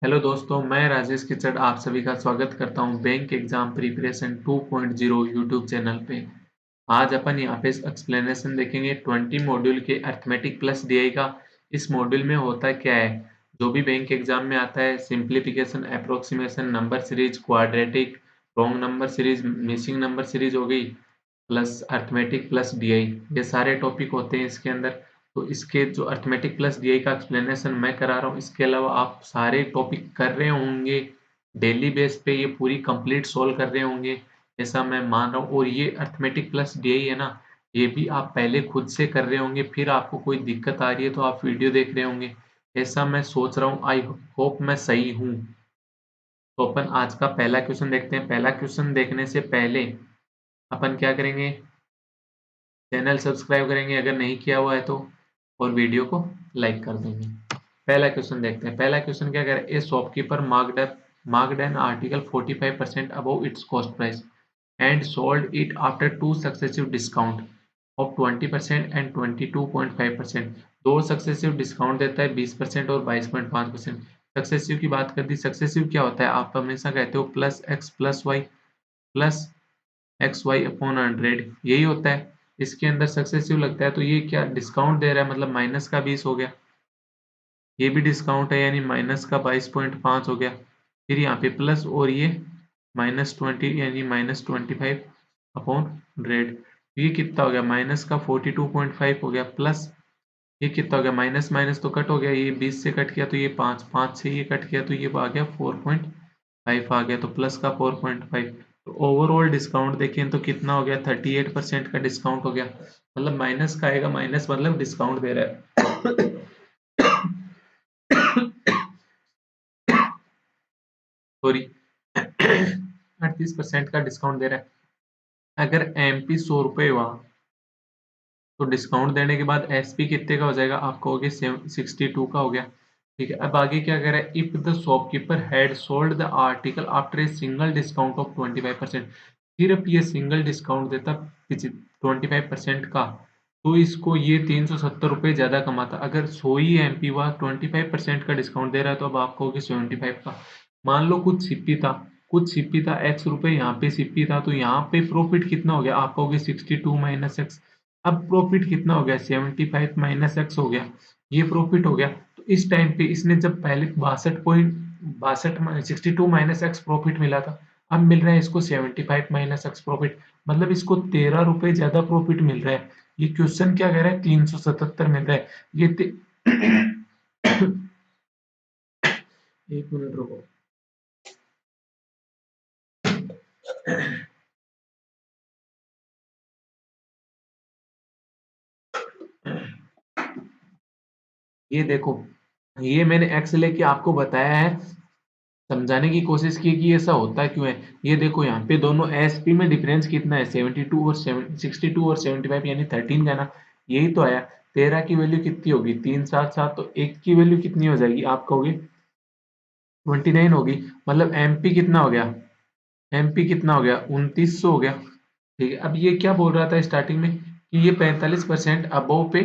Hello दोस्तों, मैं राजेश किचड़ आप सभी का स्वागत करता हूं bank exam preparation 2.0 YouTube channel पे। आज अपन यहाँ पे एक्सप्लेनेशन देखेंगे 20 मॉड्यूल के अर्थमेटिक प्लस डीआई का। इस मॉड्यूल में होता क्या है, जो भी बैंक एग्जाम में आता है, simplification, approximation, number series, quadratic, wrong number series, missing number series हो गई, प्लस अर्थमेटिक प्लस डीआई, ये सारे टॉपिक होते हैं इसके अंदर। तो इसके जो अर्थमेटिक प्लस डीआई का एक्सप्लेनेशन मैं करा रहा हूँ, इसके अलावा आप सारे टॉपिक कर रहे होंगे डेली बेस पे, ये पूरी कंप्लीट सोल्व कर रहे होंगे ऐसा मैं मान रहा हूँ। और ये अर्थमेटिक प्लस डीआई है ना, ये भी आप पहले खुद से कर रहे होंगे, फिर आपको कोई दिक्कत आ रही है तो आप वीडियो देख रहे होंगे, ऐसा मैं सोच रहा हूँ। आई होप मैं सही हूँ। तो अपन आज का पहला क्वेश्चन देखते हैं। पहला क्वेश्चन देखने से पहले अपन क्या करेंगे, चैनल सब्सक्राइब करेंगे अगर नहीं किया हुआ है तो, और वीडियो को लाइक कर देंगे। पहला क्वेश्चन देखते हैं। पहला क्वेश्चन क्या कह रहा है, ए shopkeeper marked an article 45% above it's cost price and sold it after two successive discount of 20% and 22.5%। दो सक्सेसिव डिस्काउंट देता है, 20% और 22.5%। सक्सेसिव की बात कर दी। सक्सेसिव क्या होता है, आप हमेशा कहते हो प्लस एक्स वाई अपॉन 100, यही होता है। इसके अंदर सक्सेसिव लगता है तो ये क्या डिस्काउंट दे रहा है, मतलब माइनस का 20 हो गया, ये भी डिस्काउंट है यानी माइनस का 22.5 हो गया। फिर यहाँ पे प्लस और ये -20 यानी -25 अपॉन 100, ये कितना हो गया, माइनस का 42.5 हो गया, प्लस ये कितना हो गया, माइनस माइनस तो कट हो गया, ये 20 से कट किया तो ये 5, 5 से ये कट किया तो ये आ गया 4.5 आ गया, तो प्लस का 4.5। तो ओवरऑल डिस्काउंट देखें तो कितना हो गया, 38% का डिस्काउंट हो गया। मतलब माइनस का आएगा, माइनस मतलब डिस्काउंट दे रहा है। सॉरी, 38% का डिस्काउंट दे रहा है। अगर एमपी 100 रुपये हुआ तो डिस्काउंट देने के बाद एसपी कितने का हो जाएगा, आप कहोगे 62 का हो गया। ठीक है, अब आगे क्या कह रहा है, if the shopkeeper had sold the article after a single discount of 25%। सिर्फ ये सिंगल डिस्काउंट देता 25% का, तो इसको ये 370 रुपये ज्यादा कमाता। अगर 100 ही एमपी हुआ, 25% का डिस्काउंट दे रहा है, तो अब आप कहोगे 75 का। मान लो कुछ सीपी था x रुपए, यहाँ पे सीपी था, तो यहाँ पे प्रॉफिट कितना हो गया, आप कहोगे 62 माइनस एक्स। अब प्रॉफिट कितना हो गया, 75 माइनस एक्स हो गया, ये प्रॉफिट हो गया। तो इस टाइम पे इसने जब पहले 62 माइनस एक्स प्रॉफिट मिला था, अब मिल रहा है इसको 75 माइनस एक्स प्रॉफिट, मतलब इसको 13 रुपए ज्यादा प्रॉफिट मिल रहा है। ये क्वेश्चन क्या कह रहा है, 377 मिल रहा है। एक मिनट रुको। ये देखो, ये मैंने एक्स लेके आपको बताया है, समझाने की कोशिश की कि ऐसा होता क्यों है। ये देखो यहाँ पे दोनों एसपी में डिफरेंस कितना है, 72 और 62 और 75 यानी 13 का ना, यही तो आया। 13 की वैल्यू कितनी होगी, 377, तो एक की वैल्यू कितनी हो जाएगी, आप कहोगे 29 होगी। मतलब एमपी कितना हो गया, एमपी कितना हो गया, 2900 हो गया। ठीक है, अब ये क्या बोल रहा था स्टार्टिंग में कि ये 45% अबव पे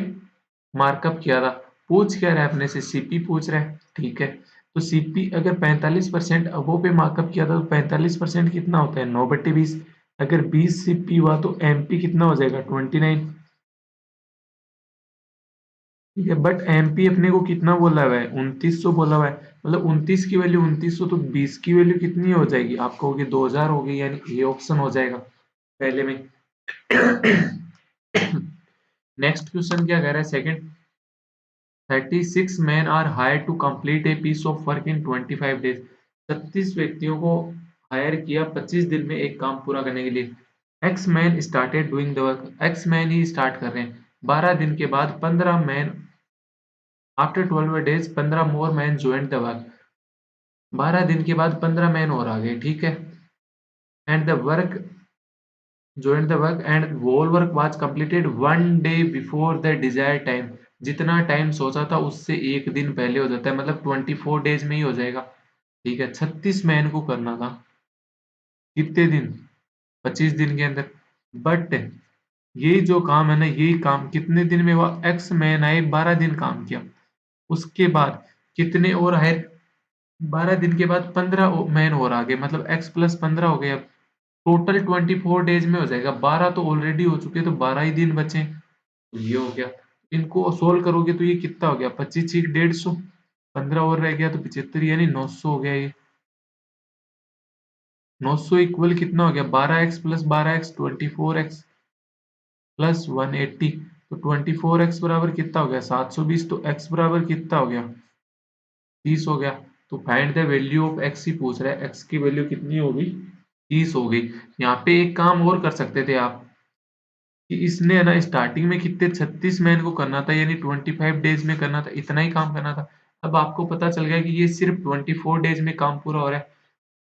मार्कअप किया था। पूछ क्या रहा है अपने से, सीपी पूछ रहा है। ठीक है, तो सीपी अगर 45% अबव पे मार्कअप किया था तो 45% कितना होता है, 9/20। अगर 20 सीपी हुआ तो एमपी कितना हो जाएगा, 29। ठीक है, बट एमपी अपने को कितना बोला हुआ है, 2900 बोला हुआ है। मतलब 29 की वैल्यू 2900, तो 20 की वैल्यू कितनी हो जाएगी, आप कहोगे 2000 हो गई, यानी ये ऑप्शन हो जाएगा पहले में। नेक्स्ट क्वेश्चन क्या कह रहा है, second, 36 men are hired to complete a piece of work in 25 days। 36 व्यक्तियों को हायर किया 25 दिन में एक काम पूरा करने के लिए। X man started doing the work, x man he start कर रहे हैं। 12 दिन के बाद 15 man, after 12 days 15 more man join the work. 12 दिन के बाद 15 मैन और आ गए, ठीक है। And the work joined the work and whole work was completed 1 day before the desired time। जितना टाइम सोचा था उससे एक दिन पहले हो जाता है, मतलब 24 डेज में ही हो जाएगा। ठीक है, 36 मैन को करना था कितने दिन, 25 दिन के अंदर। बट यही जो काम है ना, यही काम कितने दिन में हुआ, एक्स मैन आए 12 दिन काम किया, उसके बाद कितने और हायर, 12 दिन के बाद 15 मैन और आ गए, मतलब x प्लस 15 हो गए। अब टोटल 24 डेज में हो जाएगा, 12 तो ऑलरेडी हो चुके, तो 12 ही दिन बचे, तो ये हो गया। इनको सोल्व करोगे तो ये कितना हो गया, 25 150, 15 और रह गया तो 75, यानी 900 हो गया ये। 900 इक्वल कितना हो गया, 12x plus 12x 24x plus 180, तो 24x बराबर कितना हो गया 720, तो x बराबर कितना हो गया 30 हो गया। तो find the value of x ही पूछ रहा है, x की वैल्यू कितनी होगी, 30 हो गई। यहाँ पे एक काम और कर सकते थे आप, कि इसने है ना स्टार्टिंग में कितने 36 मैन को करना था, यानी 25 डेज में करना था, इतना ही काम करना था। अब आपको पता चल गया कि ये सिर्फ 24 डेज में काम पूरा हो रहा है।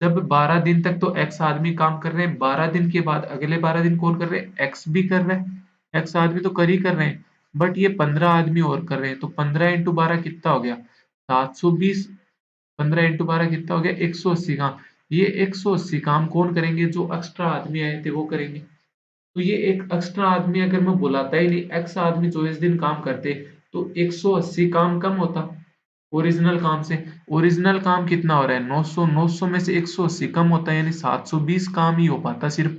जब 12 दिन तक तो एक्स आदमी काम कर रहे हैं, 12 दिन के बाद अगले 12 दिन कौन कर रहे हैं, एक्स भी कर रहे हैं, एक्स आदमी तो कर ही कर रहे हैं, बट ये 15 आदमी और कर रहे हैं, तो 15 इंटू 12 कितना हो गया 720, 15 इंटू 12 कितना हो गया 180 काम। ये 180 काम कौन करेंगे, जो एक्स्ट्रा आदमी आए थे वो करेंगे। तो ये एक एक्स्ट्रा आदमी अगर मैं बुलाता ही नहीं, एक्स आदमी 24 दिन काम करते, तो 180 काम कम होता ओरिजिनल काम से। ओरिजिनल काम कितना हो रहा है 900, 900 में से 180 कम होता है, यानी 720 काम ही हो पाता सिर्फ।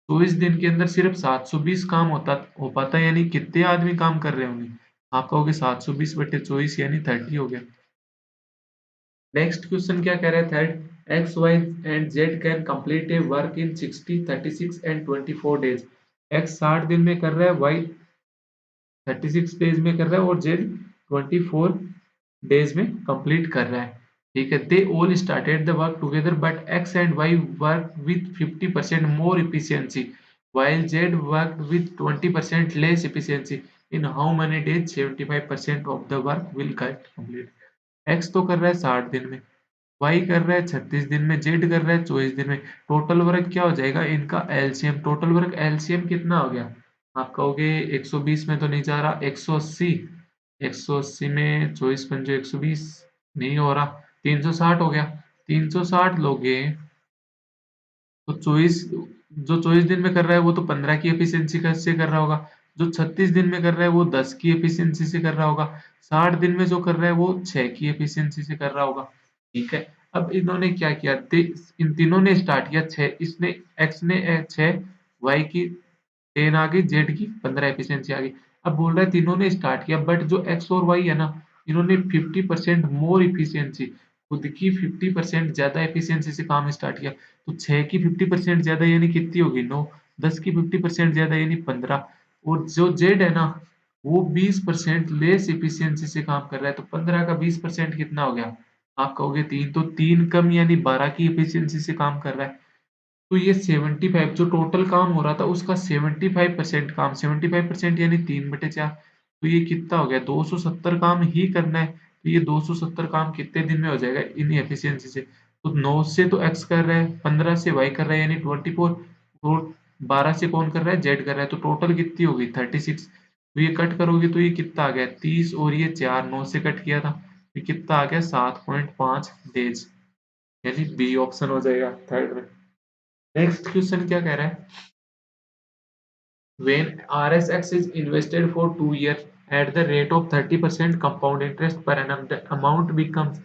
24 दिन के अंदर सिर्फ 720 काम हो पाता है, यानी कितने आदमी काम कर रहे होंगे, आप कहोगे 720/24 यानी 30 हो गया। नेक्स्ट क्वेश्चन क्या कह रहा है, third, X Y and Z can complete a work in 60, 36 and 24 days. X 60 दिन में कर रहा है, वाई 36 डेज में कर रहा है, और जेड 24 डेज में कंप्लीट कर रहा है। ठीक है, they all started the work together but X and Y work with 50% more efficiency while Z worked with 20% less efficiency. In how many days 75% of the work will get complete? X तो कर रहा है 60 दिन में, Y कर रहा है 36 दिन में, Z कर रहा है 24 दिन में। टोटल वर्क क्या हो जाएगा इनका एलसीएम, टोटल वर्क एलसीएम कितना हो गया, आप कहोगे 120 में तो नहीं जा रहा, 180, 180 में 24 पंजे 120 नहीं हो रहा, 360 हो गया। 360 लोगे तो 24, जो 24 दिन में कर रहा है वो तो 15 की एफिशिएंसी से कर रहा होगा, जो 36 दिन में कर रहा है वो 10 की एफिशिएंसी से कर रहा होगा, 60 दिन में जो कर रहा है वो 6 की एफिशिएंसी से कर रहा होगा। ठीक है, अब इन्होंने क्या किया, इन तीनों ने स्टार्ट किया 6, इसने एक्स ने 6, वाई की 10 आ गई, जेड की 15 एफिशिएंसी आ गई। अब बोल रहा है तीनों ने स्टार्ट किया, बट जो एक्स और वाई है ना, इन्होंने 50% मोर इफिशियंसी, खुद की 50% ज्यादा एफिशिएंसी से काम स्टार्ट किया। तो 6 की 50% ज्यादा यानी कितनी होगी 9, 10 की 50% ज्यादा यानी 15, और जो जेड है ना वो 20% लेस इफिशियंसी से काम कर रहा है, तो 15 का 20% कितना हो गया, आप कहोगे 3, तो 3 कम यानी 12 की एफिशिएंसी से काम कर रहा है। तो ये 75 जो टोटल काम हो रहा था उसका 75% काम, 75% यानी 3/4, तो ये कितना हो गया 270 काम ही करना है। तो ये 270 काम कितने दिन में हो जाएगा इन एफिशिएंसी से, तो 9 से तो एक्स कर रहा है, 15 से वाई कर रहा है यानी 24, और 12 से कौन कर रहा है जेड कर रहा है, तो टोटल कितनी होगी 36। तो ये कट करोगे तो ये कितना आ गया 30, और ये 4 9 से कट किया था, तो ये कितना आ गया 7.5 डेज, यानी बी ऑप्शन हो जाएगा थर्ड में। नेक्स्ट क्वेश्चन क्या कह रहा है, when RSX is invested for 2 years at the rate of 30% compound interest per annum, the amount becomes,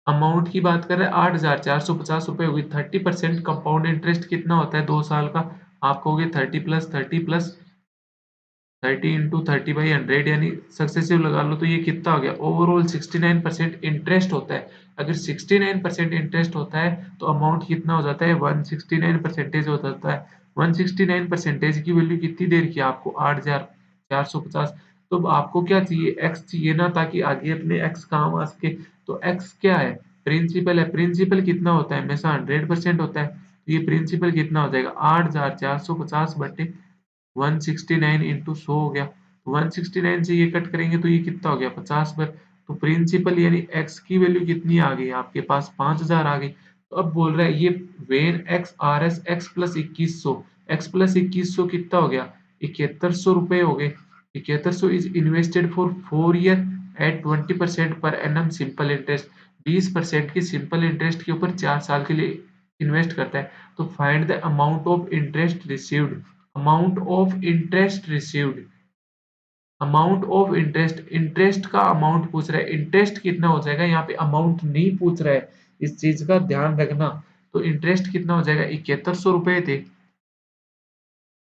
amount की बात कर रहे हैं 8,450 रुपए हुई, 30% कंपाउंड इंटरेस्ट कितना होता है 2 साल का, आप कहोगे 30 इंटू 30/100 यानी सक्सेसिव लगा लो, तो ये कितना हो गया ओवरऑल 69% इंटरेस्ट होता है। अगर 69% इंटरेस्ट होता है तो अमाउंट कितना हो जाता है 169% हो जाता है। 169% की वैल्यू कितनी देर की आपको 8,450, तो अब आपको क्या चाहिए एक्स चाहिए ना, ताकि आगे अपने एक्स काम आ सके। तो एक्स क्या है प्रिंसिपल है, प्रिंसिपल कितना होता है हमेशा 100% होता है, तो ये प्रिंसिपल कितना हो जाएगा 8,450 बटे 169 इंटू 100 हो गया, तो 169 से ये कट करेंगे तो ये कितना हो गया 50 पर। तो प्रिंसिपल यानी एक्स की वैल्यू कितनी आ गई आपके पास 5000 आ गई। तो अब बोल रहा है ये when X R S X plus 2100, X plus 2100 कितना हो गया 7100 रुपए हो गए। 7100 is invested for 4 year at 20% per annum simple interest, 20% की सिंपल इंटरेस्ट के ऊपर 4 साल के लिए इन्वेस्ट करता है। तो find the amount of interest received, amount of interest received, amount of interest, interest का अमाउंट पूछ रहा है, इंटरेस्ट कितना हो जाएगा, यहाँ पे अमाउंट नहीं पूछ रहा है, इस चीज का ध्यान रखना। तो इंटरेस्ट कितना हो जाएगा, 7100 रुपए थे,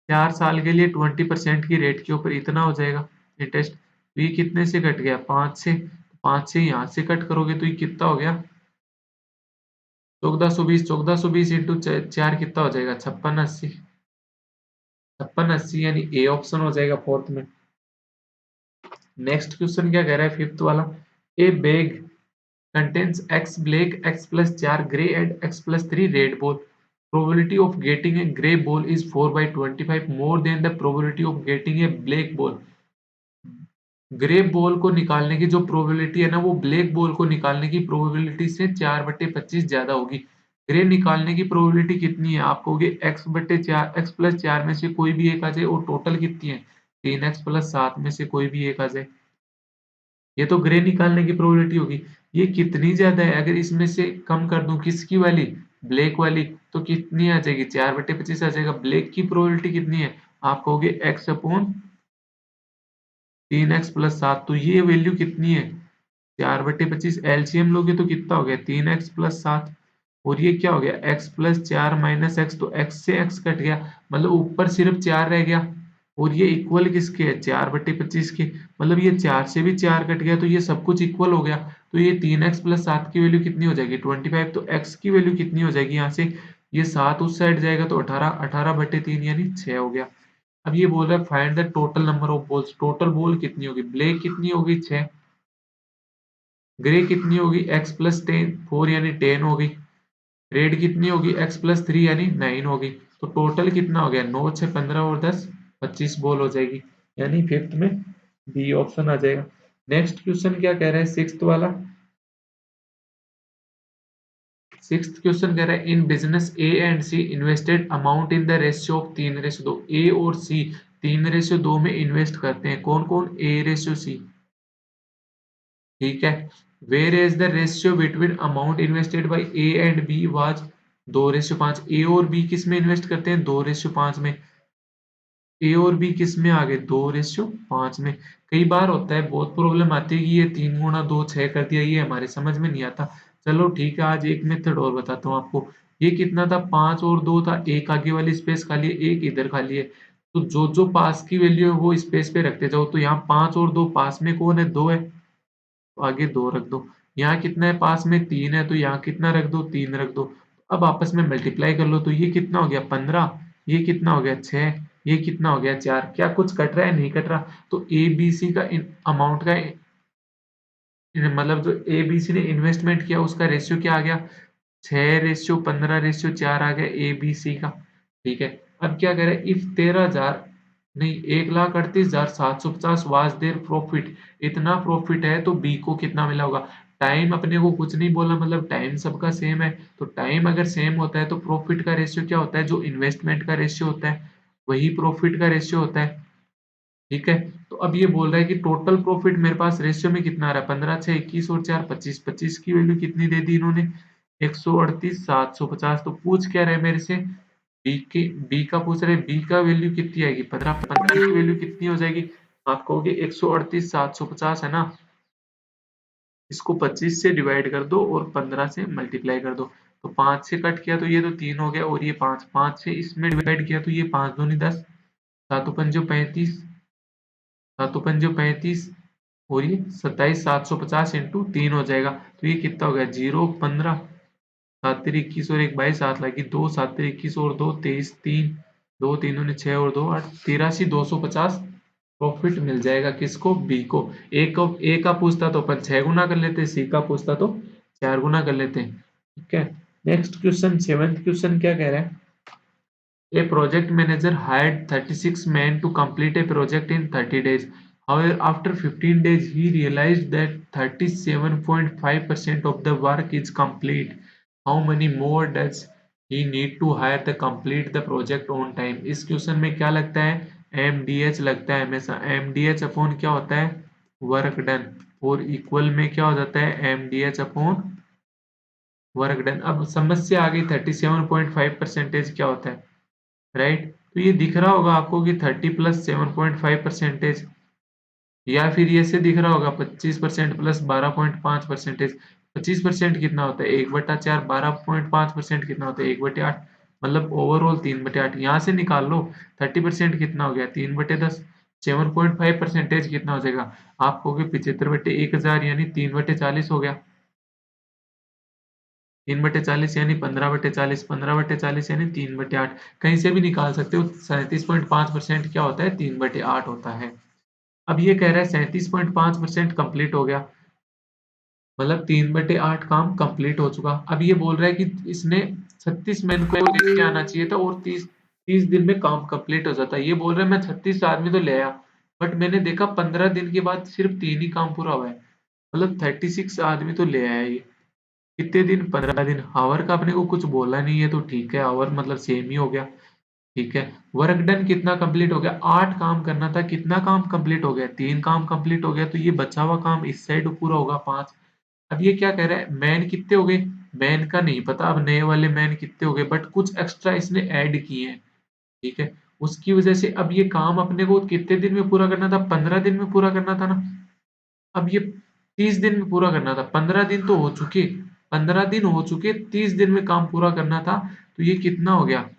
4 साल के लिए 20% की रेट के ऊपर इतना हो जाएगा इंटरेस्ट। तो ये कितने से कट गया, 5 से, 5 से यहाँ से कट करोगे तो ये कितना हो गया, 1420, 1420 इंटू 4 कितना हो जाएगा, 5680, 5680 यानी ए ऑप्शन हो जाएगा फोर्थ में। नेक्स्ट क्वेश्चन क्या कह रहा है, फिफ्थ वाला, ए bag contains x black, x plus 4 gray and x plus 3 red ball. Probability of getting a gray ball is 4 by 25 more than the probability of getting a black ball. Grey ball को निकालने की जो probability है ना, वो black ball को निकालने की प्रोबेबिलिटी से 4/25 ज्यादा होगी। ग्रे निकालने की प्रोबेबिलिटी कितनी है, आप कहोगे x/4, x प्लस 4 में से कोई भी एक आ जाए, और टोटल कितनी है, 3x प्लस 7 में से कोई भी एक आ जाए, ये तो ग्रे निकालने की प्रोबेबिलिटी होगी। ये कितनी ज्यादा है, अगर इसमें से कम कर दूं, किसकी वाली, ब्लैक वाली, तो कितनी आ जाएगी, 4/25 आ जाएगा। ब्लैक की प्रोबेबिलिटी कितनी है, आप कहोगे x अपॉन 3x प्लस 7, तो ये वैल्यू कितनी है, 4/25। एलसीएम लोगे तो कितना हो गया, 3x प्लस 7, और ये क्या हो गया, x प्लस 4 माइनस एक्स, तो x से x कट गया, मतलब ऊपर सिर्फ 4 रह गया, और ये इक्वल किसके है, 4/25 के, मतलब ये 4 से भी 4 कट गया, तो ये सब कुछ इक्वल हो गया। तो ये 3x प्लस 7 की वैल्यू कितनी हो जाएगी, 25। तो x की वैल्यू कितनी हो जाएगी, यहाँ से ये 7 उस साइड जाएगा तो 18, 18/3 यानी 6 हो गया। अब ये बोल रहा है find the total number of balls, total ball कितनी होगी, ब्लैक कितनी होगी 6, ग्रे कितनी होगी x प्लस 10 4 यानी 10 होगी, रेड कितनी होगी x प्लस 3 यानी 9 होगी। तो टोटल कितना हो गया, 9 6 15 और 10 25 बॉल हो जाएगी, यानी फिफ्थ में बी ऑप्शन आ जाएगा। नेक्स्ट क्वेश्चन क्या कह रहा है, सिक्स्थ वाला, सिक्स्थ क्वेश्चन कह रहा है in business A and C invested amount in the ratio of 3:2, A और सी 3:2 में इन्वेस्ट करते हैं, कौन कौन, ए रेशियो सी, ठीक है। Where is the ratio between amount invested by A and B was 2:5, A और बी किस में इन्वेस्ट करते हैं, 2:5 में, ए और बी किस में आ गए, 2:5 में। कई बार होता है, बहुत प्रॉब्लम आती है कि ये 3 गुणा 2 6 कर दिया, ये हमारे समझ में नहीं आता। चलो ठीक है, आज एक मेथड और बताता हूँ आपको। ये कितना था, 5 और 2 था, एक आगे वाली स्पेस खाली है, एक इधर खाली है, तो जो जो पास की वैल्यू है वो स्पेस पे रखते जाओ। तो यहाँ 5 और 2 पास में कौन है, 2 है, तो आगे 2 रख दो। यहाँ कितना है, पास में 3 है, तो यहाँ कितना रख दो, 3 रख दो। अब आपस में मल्टीप्लाई कर लो, तो ये कितना हो गया, 15, ये कितना हो गया, 6, ये कितना हो गया, 4। क्या कुछ कट रहा है, नहीं कट रहा। तो ए बी सी का अमाउंट का मतलब जो ए बी सी ने इन्वेस्टमेंट किया उसका रेशियो क्या आ गया, 6:15:4 आ गया ए बी सी का, ठीक है। अब क्या करें, इफ 13,000 नहीं, 1,38,750 वाज देयर प्रॉफिट, इतना प्रॉफिट है तो बी को कितना मिला होगा। टाइम अपने को कुछ नहीं बोला, मतलब टाइम सबका सेम है, तो टाइम अगर सेम होता है तो प्रॉफिट का रेशियो क्या होता है, जो इन्वेस्टमेंट का रेशियो होता है वही प्रॉफिट का रेशियो होता है, ठीक है। तो अब ये बोल रहा है कि टोटल प्रॉफिट मेरे पास रेशियो में कितना आ रहा है, 15 6 21 और 4 25, 25 की वैल्यू कितनी दे दी इन्होंने, 138,750। तो पूछ क्या रहे मेरे से, बी का पूछ रहे, बी का वैल्यू कितनी आएगी, 15, 15 की वैल्यू कितनी हो जाएगी, आप कहोगे 138,750 है ना, इसको 25 से डिवाइड कर दो और 15 से मल्टीप्लाई कर दो। तो 5 से कट किया तो ये तो 3 हो गया, और ये 5, 5 से इसमें डिवाइड किया तो ये 5 दूनी 10, 7 पंजो 35, 7 पंजो 35, और ये 27,750 इंटू 3 हो जाएगा। तो ये कितना हो गया, 0 15, 7 3 21 और 1 22, 7 लगी 2, 7 3 21 और 2 23, 3 2 3 दूनी 6 और 2 8, 83,250 प्रॉफिट मिल जाएगा किसको, बी को। ए का पूछता तो अपन 6 गुना कर लेते, सी का पूछता तो 4 गुना कर लेते, ठीक है। नेक्स्ट क्वेश्चन, सेवेंथ क्वेश्चन क्या कह रहा है, a project manager hired 36 men to complete a project in 30 days. However, after 15 days, he realized that 37.5% of the work is complete. How many more does he need to hire to complete the project on time? इस question में क्या लगता है, MDH लगता है हमेशा। MDH upon क्या होता है, वर्क डन, और इक्वल में क्या हो जाता है, MDH अपॉन वर्क डन। अब समस्या आ गई, 37.5% क्या होता है, राइट। तो ये दिख रहा होगा आपको कि 30 प्लस 7.5%, या फिर ये ऐसे दिख रहा होगा 25% प्लस 12.5%। 25% कितना होता है 1/4, 12.5% कितना होता है 1/8, मतलब ओवरऑल 3/8। यहाँ से निकाल लो 30% कितना हो गया 3/10। 7.5% कितना हो जाएगा, आप कहोगे 75/1000 यानी 3/40 हो गया। 3/40 यानी 15/40, 15/40 यानी 3/8। कहीं से भी निकाल सकते हो। 37.5% क्या होता है 3/8 होता है। अब ये कह रहा है 37.5% कंप्लीट हो गया, मतलब 3/8 काम कंप्लीट हो चुका। अब ये बोल रहा है कि इसने 36 मैन को लेके आना चाहिए था और 30 दिन में काम कंप्लीट हो जाता। ये बोल रहा है मैं 36 आदमी तो ले आया, बट मैंने देखा 15 दिन के बाद सिर्फ 3 ही काम पूरा हुआ है, मतलब 36 आदमी तो ले आया ये। कितने दिन 15 दिन। आवर का अपने को कुछ बोला नहीं है तो ठीक है, आवर मतलब सेम ही हो गया। ठीक है, वर्क डन कितना कंप्लीट हो गया 8 काम करना था, कितना काम कंप्लीट हो गया 3 काम कंप्लीट हो गया, तो ये बचा हुआ काम इस साइड पूरा होगा 5। अब ये क्या कह रहा है मैन कितने हो गए, मैन का नहीं पता अब नए वाले मैन कितने हो गए, बट कुछ एक्स्ट्रा इसने ऐड किए हैं। ठीक है, उसकी वजह से अब ये काम अपने को कितने दिन में पूरा करना था 15 दिन में पूरा करना था ना। अब ये 30 दिन में पूरा करना था, 15 दिन तो हो चुके, 15 दिन हो चुके, 30 दिन में काम पूरा करना था, तो ये कितना हो गया,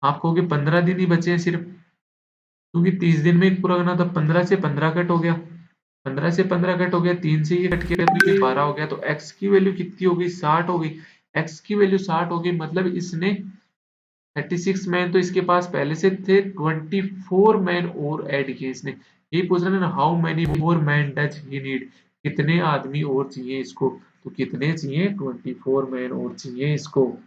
आप कहोगे 15 दिन ही बचे हैं सिर्फ, क्योंकि 30 दिन में एक पूरा करना था। 15 से 15 कट हो गया, 15 से 15 कट हो गया, 3 से ये कट गया तो ये 12 हो गया, तो x की वैल्यू कितनी हो गई 60 हो गई। x की वैल्यू 60 हो गई, मतलब इसने 36 मैन तो इसके पास पहले से थे, 24 मैन और ऐड किए इसने। ये पूछ रहा है ना how many more man does he need, कितने आदमी और चाहिए इसको, तो कितने चाहिए 24 मैन और चाहिए इसको।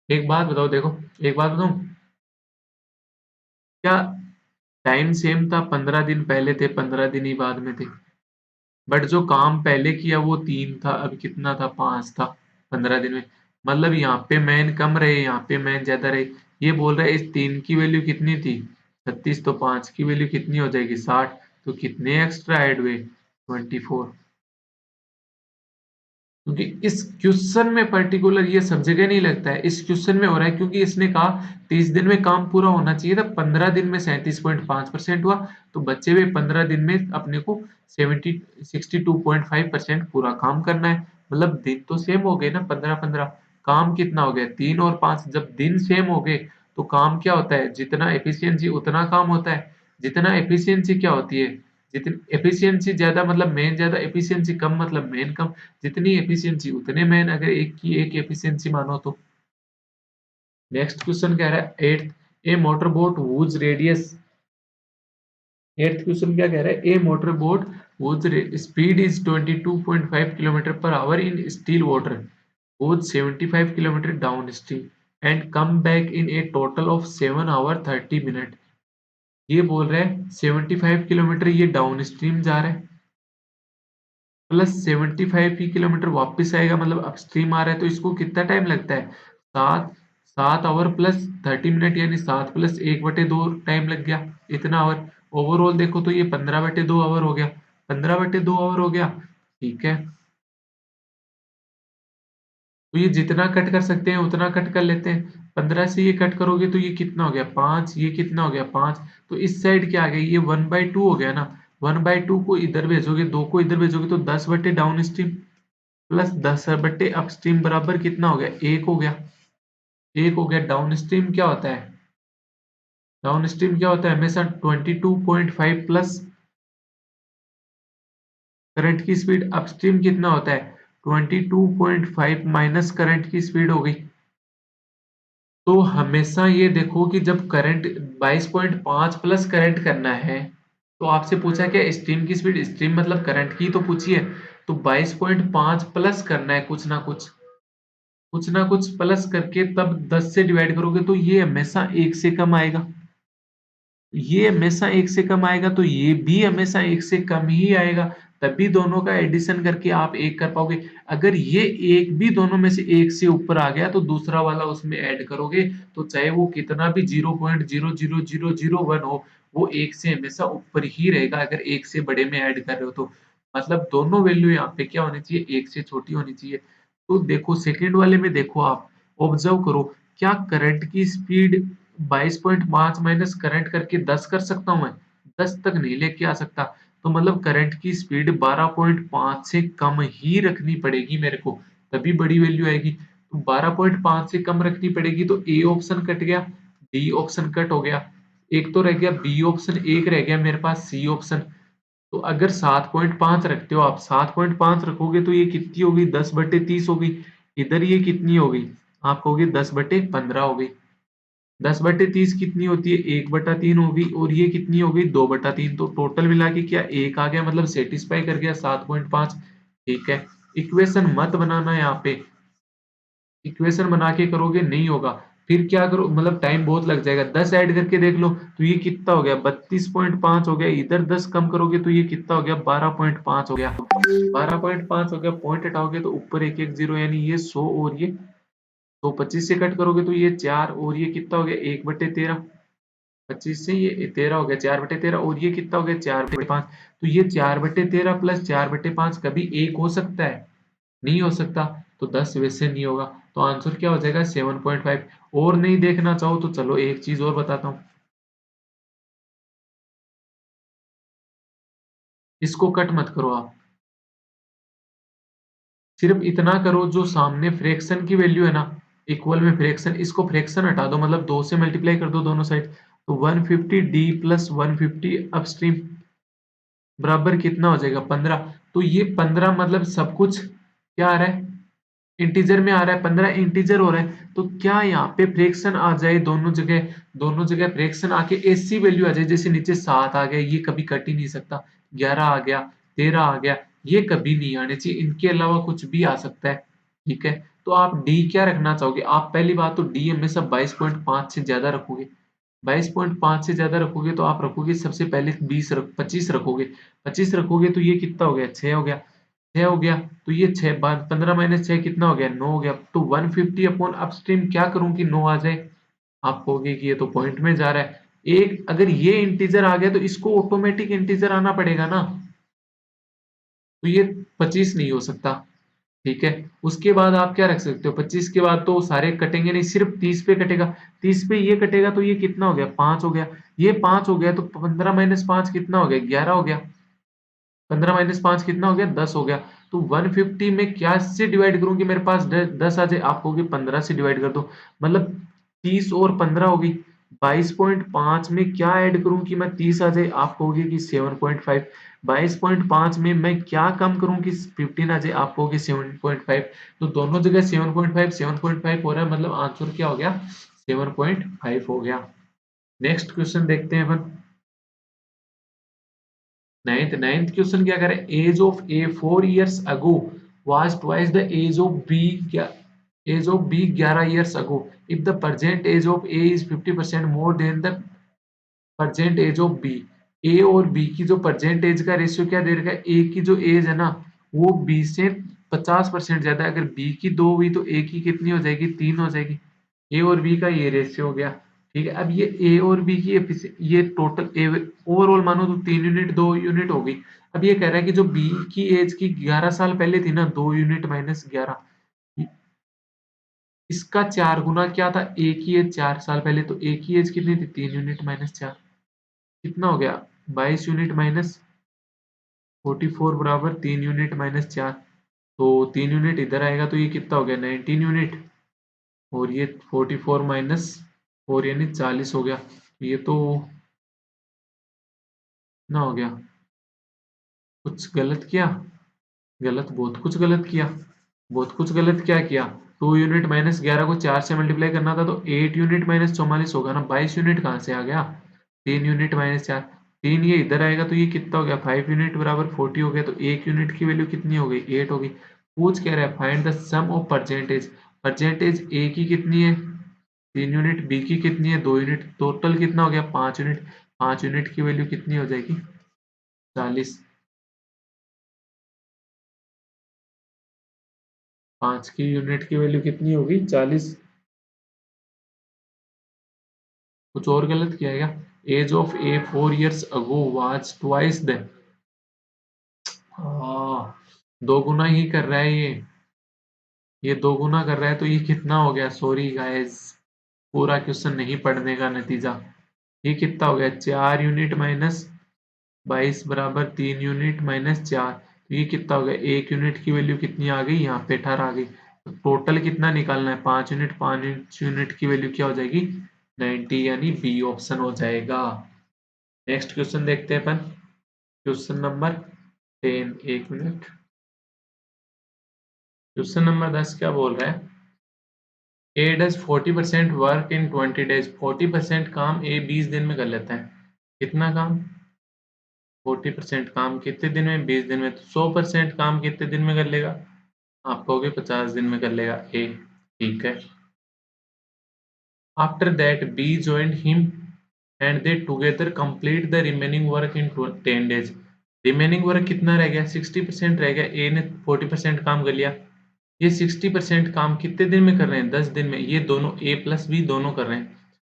एक बात बताओ, देखो एक बात बताऊं, क्या टाइम सेम था, 15 दिन पहले थे 15 दिन ही बाद में थे, बट जो काम पहले किया वो 3 था, अब कितना था 5 था 15 दिन में, मतलब यहाँ पे मैन कम रहे यहाँ पे मैन ज्यादा रहे। ये बोल रहा है इस 3 की वैल्यू कितनी थी 36, तो 5 की वैल्यू कितनी हो जाएगी 60, तो कितने एक्स्ट्रा ऐड हुए 24। क्योंकि इस क्वेश्चन में पर्टिकुलर ये सब जगह नहीं लगता है, इस क्वेश्चन में हो रहा है क्योंकि इसने कहा 30 दिन में काम पूरा होना चाहिए था, 15 दिन में 37.5% हुआ, तो बचे हुए 15 दिन में अपने को 62.5% पूरा काम करना है। मतलब दिन तो सेम हो गए ना 15-15, काम कितना हो गया 3 और 5, जब दिन सेम हो गए तो काम क्या होता है, जितना एफिशिएंसी उतना काम होता है। जितना एफिशिएंसी क्या होती है, जितनी एफिशिएंसी ज्यादा मतलब मेन ज्यादा, एफिशिएंसी कम मतलब मेन कम, जितनी एफिशिएंसी उतने मैन, अगर एक की एक एफिशिएंसी मानो तो। नेक्स्ट क्वेश्चन कह रहा है eighth, a motor boat whose radius, eighth question क्या कह रहा है, a motor boat whose speed is 22.5 kilometre per hour in still water goes 75 kilometre downstream and come back in a total of 7 hour 30 minute. ये बोल रहा है 75 kilometre ये down stream जा रहा है, प्लस 75 ही किलोमीटर वापस आएगा, मतलब अपस्ट्रीम आ रहा है, तो इसको कितना टाइम लगता है 7 7 आवर प्लस 30 मिनट, यानी 7 + 1/2 टाइम लग गया, इतना आवर। ओवरऑल देखो तो ये 15/2 आवर हो गया, 15/2 आवर हो गया। ठीक है, तो ये जितना कट कर सकते हैं उतना कट कर लेते हैं। 15 से ये कट करोगे तो ये कितना हो गया 5, ये कितना हो गया 5, तो इस साइड क्या आ गया ये 1/2 हो गया ना। 1/2 को इधर भेजोगे, 2 को इधर भेजोगे तो 10 बटे डाउन स्ट्रीम प्लस 10 बटे अपस्ट्रीम बराबर कितना हो गया 1 हो गया। 1 हो गया। डाउन स्ट्रीम क्या होता है, डाउन स्ट्रीम क्या होता है हमेशा 22.5 प्लस करंट की स्पीड, अपस्ट्रीम कितना होता है 22.5 माइनस करंट की स्पीड हो गई। तो हमेशा ये देखो कि जब करंट 22.5 प्लस करंट करना है, तो आपसे पूछा क्या स्ट्रीम की स्पीड, स्ट्रीम मतलब करंट की तो पूछी है, तो 22.5 प्लस करना है कुछ ना कुछ प्लस करके तब 10 से डिवाइड करोगे तो ये हमेशा 1 से कम आएगा, ये हमेशा 1 से कम आएगा, तो ये भी हमेशा 1 से कम ही आएगा, तभी दोनों का एडिशन करके आप 1 कर पाओगे। अगर ये एक भी दोनों में से 1 से ऊपर आ गया तो दूसरा वाला उसमें ऐड करोगे, तो चाहे वो कितना भी 0.00001 हो, वो 1 से हमेशा ऊपर ही रहेगा अगर 1 से बड़े में ऐड कर रहे हो तो। मतलब दोनों वैल्यू यहाँ पे क्या होनी चाहिए 1 से छोटी होनी चाहिए। तो देखो सेकंड वाले में देखो आप, ऑब्जर्व करो, क्या करंट की स्पीड 22.5 माइनस करंट करके 10 कर सकता हूँ मैं? 10 तक नहीं लेके आ सकता। तो मतलब करंट की स्पीड 12.5 से कम ही रखनी पड़ेगी मेरे को, तभी बड़ी वैल्यू आएगी। तो 12.5 से कम रखनी पड़ेगी, तो ए ऑप्शन कट गया, डी ऑप्शन कट हो गया, एक तो रह गया बी ऑप्शन, एक रह गया मेरे पास सी ऑप्शन। तो अगर 7.5 रखते हो आप, 7.5 रखोगे तो ये कितनी होगी? 10/30 होगी। इधर ये कितनी होगी? आप कहोगे 10/15 हो गई। 10/30 कितनी होती है? 1/3 होगी, और ये कितनी हो गई? 2/3। तो टोटल मिला के क्या 1 आ गया, मतलब सेटिस्फाई कर गया 7.5। ठीक है, इक्वेशन मत बनाना यहाँ पे, इक्वेशन बना के करोगे नहीं होगा। फिर क्या करो, मतलब टाइम बहुत लग जाएगा। 10 ऐड करके देख लो तो ये कितना हो गया? 32.5 हो गया। इधर 10 कम करोगे तो ये कितना हो गया? 12.5 हो गया। 12.5 हो गया, पॉइंट हटाओगे तो ऊपर एक एक जीरो, यानी ये 100, और ये तो 25 से कट करोगे तो ये 4, और ये कितना हो गया? 1/13। 25 से ये 13 हो गया, 4/13, और ये कितना हो गया? 4/5। तो ये 4/13 प्लस 4/5 कभी एक हो सकता है? नहीं हो सकता। तो 10 वैसे नहीं होगा। तो आंसर क्या हो जाएगा? 7.5। और नहीं देखना चाहो तो चलो एक चीज और बताता हूँ, इसको कट मत करो आप, सिर्फ इतना करो, जो सामने फ्रैक्शन की वैल्यू है ना, इक्वल में फ्रैक्शन, इसको फ्रैक्शन हटा दो, मतलब 2 से मल्टीप्लाई कर दो दोनों साइड। तो 150 डी प्लस 150 अपस्ट्रीम बराबर कितना हो जाएगा? 15। तो ये 15 मतलब सब कुछ क्या आ रहा है? इंटीजर में आ रहा है, 15 इंटीजर हो रहा है। तो क्या यहाँ पे फ्रैक्शन आ जाए दोनों जगह? दोनों जगह फ्रैक्शन आके ऐसी वैल्यू आ जाए, जैसे नीचे 7 आ गया, ये कभी कट ही नहीं सकता। 11 आ गया, 13 आ गया, ये कभी नहीं आने चाहिए। इनके अलावा कुछ भी आ सकता है। ठीक है, तो आप डी क्या रखना चाहोगे? आप पहली बात तो डी हमेशा 22.5 से ज्यादा रखोगे। 22.5 से ज्यादा रखोगे तो आप रखोगे सबसे पहले 25 रखोगे। 25 रखोगे तो ये कितना हो गया? 6 हो गया। 6 हो गया, तो ये 6 बाद 15 माइनस 6 कितना हो गया? 9 हो गया। तो 150 अपॉन अपस्ट्रीम क्या करूं कि 9 आ जाए? आप कहोगे कि ये तो पॉइंट में जा रहा है। एक अगर ये इंटीजर आ गया तो इसको ऑटोमेटिक इंटीजर आना पड़ेगा ना, तो ये 25 नहीं हो सकता। ठीक है, उसके बाद आप क्या रख सकते हो? 25 के बाद तो सारे कटेंगे नहीं, सिर्फ 30 पे कटेगा। 30 पे ये कटेगा तो ये कितना हो गया? 5 हो गया। ये 5 हो गया, तो 15 माइनस 5 कितना हो गया? 11 हो गया। 15 माइनस 5 कितना हो गया? 10 हो गया। तो 150 में क्या से डिवाइड करूं कि मेरे पास 10 आ जाए? आप कहोगे 15 से डिवाइड कर दो, मतलब 30 और 15 हो गई। 22.5 में क्या ऐड करूं कि मैं 30 आ जाए? आप कहोगे कि 7.5। 22.5 में मैं क्या कम करूं कि 15 आ जाए? आप कहोगे 7.5। तो दोनों जगह 7.5 7.5 हो रहा है, मतलब आंसर क्या हो गया? 7.5 हो गया। नेक्स्ट क्वेश्चन देखते हैं अपन। नाइन्थ क्वेश्चन क्या करे? Age of A 4 years ago was twice the age of b 11 years ago. If the present age of a is 50% more than the present age of b, a और b की जो present age का ratio क्या दे रखा है? a की जो as है ना, वो b से 50% ज्यादा है। अगर b की 2 हुई तो a की कितनी हो जाएगी? 3 हो जाएगी। ए और बी का ये रेशियो हो गया। ठीक है, अब ये ए और बी की ये टोटल ओवरऑल मानो तो 3 यूनिट 2 यूनिट हो गई। अब ये कह रहा है कि जो बी की एज की 11 साल पहले थी ना, 2 यूनिट माइनस 11, इसका 4 गुना क्या था? ए की एज 4 साल पहले, तो ए की एज कितनी थी? 3 यूनिट माइनस 4, कितना हो गया? 22 यूनिट माइनस 44 बराबर 3 यूनिट माइनस 4। तो 3 यूनिट इधर आएगा तो ये कितना हो गया? 19 यूनिट, और ये 44 माइनस 4 यानी 40 हो गया। ये तो ना हो गया, कुछ गलत किया? गलत, बहुत कुछ गलत किया। बहुत कुछ गलत क्या किया? 2 यूनिट माइनस 11 को 4 से मल्टीप्लाई करना था, तो 8 यूनिट माइनस 44 होगा ना। 22 यूनिट कहाँ से आ गया? 3 यूनिट माइनस 4, 3 ये इधर आएगा तो ये कितना हो गया? 5 यूनिट बराबर 40 हो गया। तो 1 यूनिट की वैल्यू कितनी हो गई? 8 हो गई। पूछ कह रहा है find the sum of percentage. Percentage A की कितनी है? 3 यूनिट, बी की कितनी है? 2 यूनिट, टोटल कितना हो गया? 5 यूनिट। 5 यूनिट की वैल्यू कितनी हो जाएगी? 40। 5 की यूनिट की वैल्यू कितनी होगी? 40। कुछ और गलत किया है क्या? Age of A 4 years ago was twice the, हाँ, दो गुना ही कर रहा है ये। ये 2 गुना कर रहा है तो ये कितना हो गया? सॉरी गाइस, पूरा क्वेश्चन नहीं पढ़ने का नतीजा। ये कितना हो गया? 4 यूनिट माइनस 22 बराबर 3 यूनिट माइनस 4। तो ये कितना हो गया? 1 यूनिट की वैल्यू कितनी आ गई? यहाँ पे 18 आ गई। तो टोटल कितना निकालना है? 5 यूनिट। 5 यूनिट की वैल्यू क्या हो जाएगी? 90, यानी बी ऑप्शन हो जाएगा। नेक्स्ट क्वेश्चन देखते हैं अपन। Question number 10। एक मिनट। क्वेश्चन नंबर 10 क्या बोल रहा है? ए डज 40% वर्क इन 20 डेज। 40% काम ए 20 दिन में कर लेता है। कितना काम? 40% काम कितने दिन में? 20 दिन में। तो 100% काम कितने दिन में कर लेगा? आप कहोगे 50 दिन में कर लेगा। ए, ठीक है। After that B joined him and they together complete the remaining work in 10 days. Remaining work कितना रह गया? 60% रह गया। ए ने 40% काम कर लिया। ये 60% काम कितने दिन में कर रहे हैं? 10 दिन में। ये दोनों ए प्लस बी दोनों कर रहे हैं।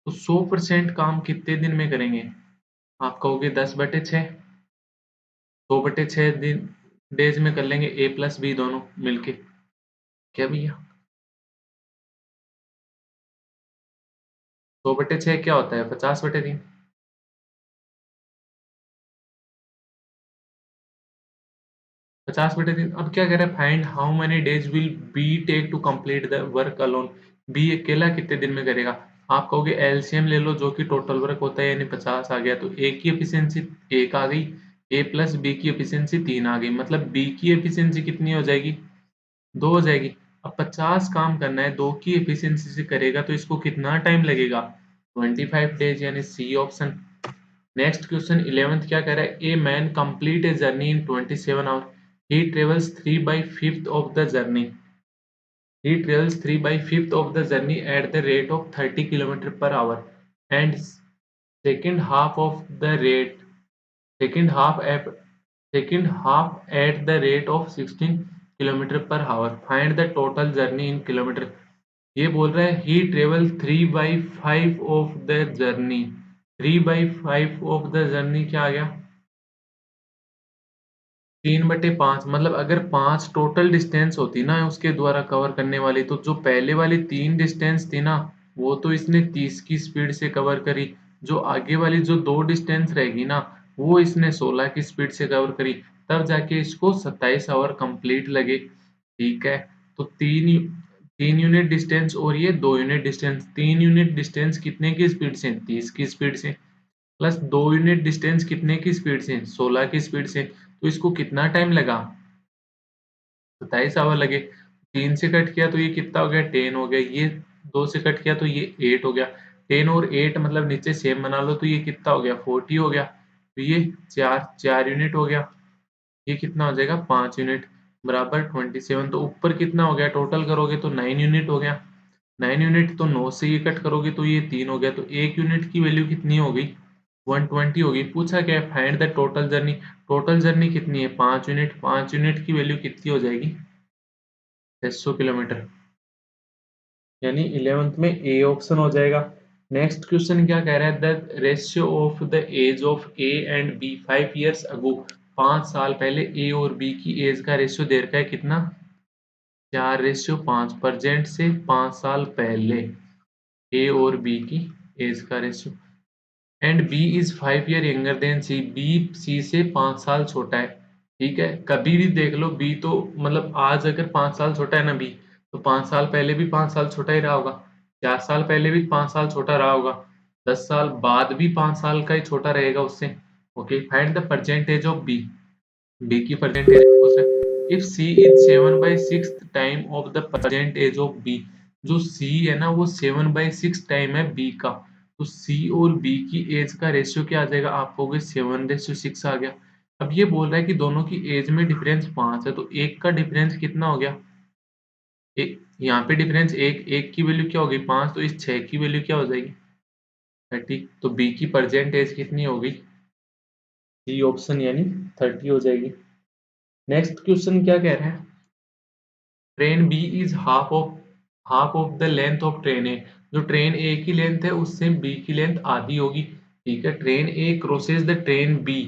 तो 100% काम कितने दिन में करेंगे? आप कहोगे 10/6। 100/6 दिन डेज में कर लेंगे ए प्लस बी दोनों मिलके। क्या भैया? 100/6 क्या होता है? 50/3। 50/3। अब क्या कह रहा है? Find how many days will B take to complete the work alone. B अकेला कितने दिन में करेगा? आप कहोगे एलसीएम ले लो, जो कि टोटल वर्क होता है, यानी 50 आ गया। तो ए की एफिशिएंसी 1 आ गई, ए प्लस बी की एफिशिएंसी 3 आ गई। मतलब बी की एफिशिएंसी कितनी हो जाएगी? 2 हो जाएगी। अब 50 काम करना है, 2 की एफिशिएंसी से करेगा तो इसको कितना टाइम लगेगा? 25 डेज, यानी C option. Next question 11th क्या कह रहा है? A man complete a journey in 27 hour. He travels 3/5 of the journey. He travels 3/5 of the journey at the rate of 30 kilometer per hour and second half of the rate second half at second half at the rate of 16 kilometre per hour. Find the total journey in kilometre. ये बोल रहा है he travel 3/5 of the journey. 3/5 of the journey क्या आ गया? 3/5। मतलब अगर 5 total distance होती ना उसके द्वारा कवर करने वाली, तो जो पहले वाली 3 डिस्टेंस थी ना, वो तो इसने 30 की स्पीड से कवर करी। जो आगे वाली जो 2 डिस्टेंस रहेगी ना, वो इसने 16 की स्पीड से कवर करी। तब जाके इसको 27 आवर कंप्लीट लगे। ठीक है। तो 3 यूनिट डिस्टेंस और ये 2 यूनिट डिस्टेंस। 3 यूनिट डिस्टेंस कितने की स्पीड से? 30 की स्पीड से। प्लस 2 यूनिट डिस्टेंस कितने की स्पीड से? 16 की स्पीड से। तो इसको कितना टाइम लगा? 27 आवर लगे। 3 से कट किया तो ये कितना हो गया? 10 हो गया। ये 2 से कट किया तो ये 8 हो गया। 10 और 8 मतलब नीचे सेम बना लो, तो ये कितना हो गया? 40 हो गया। तो ये 4 यूनिट हो गया। ये कितना हो जाएगा? 5 यूनिट बराबर 27। तो ऊपर कितना हो गया? टोटल करोगे तो 9 यूनिट हो गया। 9 यूनिट, तो 9 से ये कट करोगे तो ये 3 हो गया। तो 1 यूनिट की वैल्यू कितनी हो गई? 120 होगी। पूछा क्या है? Find the total journey. Total journey कितनी है? 5 यूनिट। 5 यूनिट की वैल्यू कितनी हो जाएगी? 600 किलोमीटर। यानी 11th में ए ऑप्शन हो जाएगा। नेक्स्ट क्वेश्चन क्या कह रहा है? The ratio of the age of A and B 5 years ago. 5 साल पहले ए और बी की एज का रेशियो दे रखा है कितना? 4:5। प्रेजेंट से 5 साल पहले ए और बी की एज का ratio. And B is 5 year younger than C. B C से 5 साल छोटा है। ठीक है। कभी भी देख लो, बी तो मतलब आज अगर 5 साल छोटा है ना बी, तो 5 साल पहले भी 5 साल छोटा ही रहा होगा। 4 साल पहले भी 5 साल छोटा रहा होगा। 10 साल बाद भी 5 साल का ही छोटा रहेगा उससे। Okay. Find the percentage of B. B की परसेंटेज पूछ रहा है। If C is 7/6 time of the percentage of B. जो सी है ना, वो 7/6 टाइम है बी का। तो सी और बी की एज का रेशियो क्या आ जाएगा? आप कहोगे 7:6 आ गया। अब ये बोल रहा है कि दोनों की एज में डिफरेंस 5 है, तो एक का डिफरेंस कितना हो गया? यहाँ पे डिफरेंस एक, एक की वैल्यू क्या होगी? 5। तो इस 6 की वैल्यू क्या हो जाएगी? 30। तो बी की प्रेजेंट एज कितनी होगी? सी ऑप्शन, यानी 30 हो जाएगी। नेक्स्ट क्वेश्चन क्या कह रहा है? Train B is half of the length of train A. जो ट्रेन ए की लेंथ है उससे बी की लेंथ आधी होगी। ठीक है। Train A crosses the train B.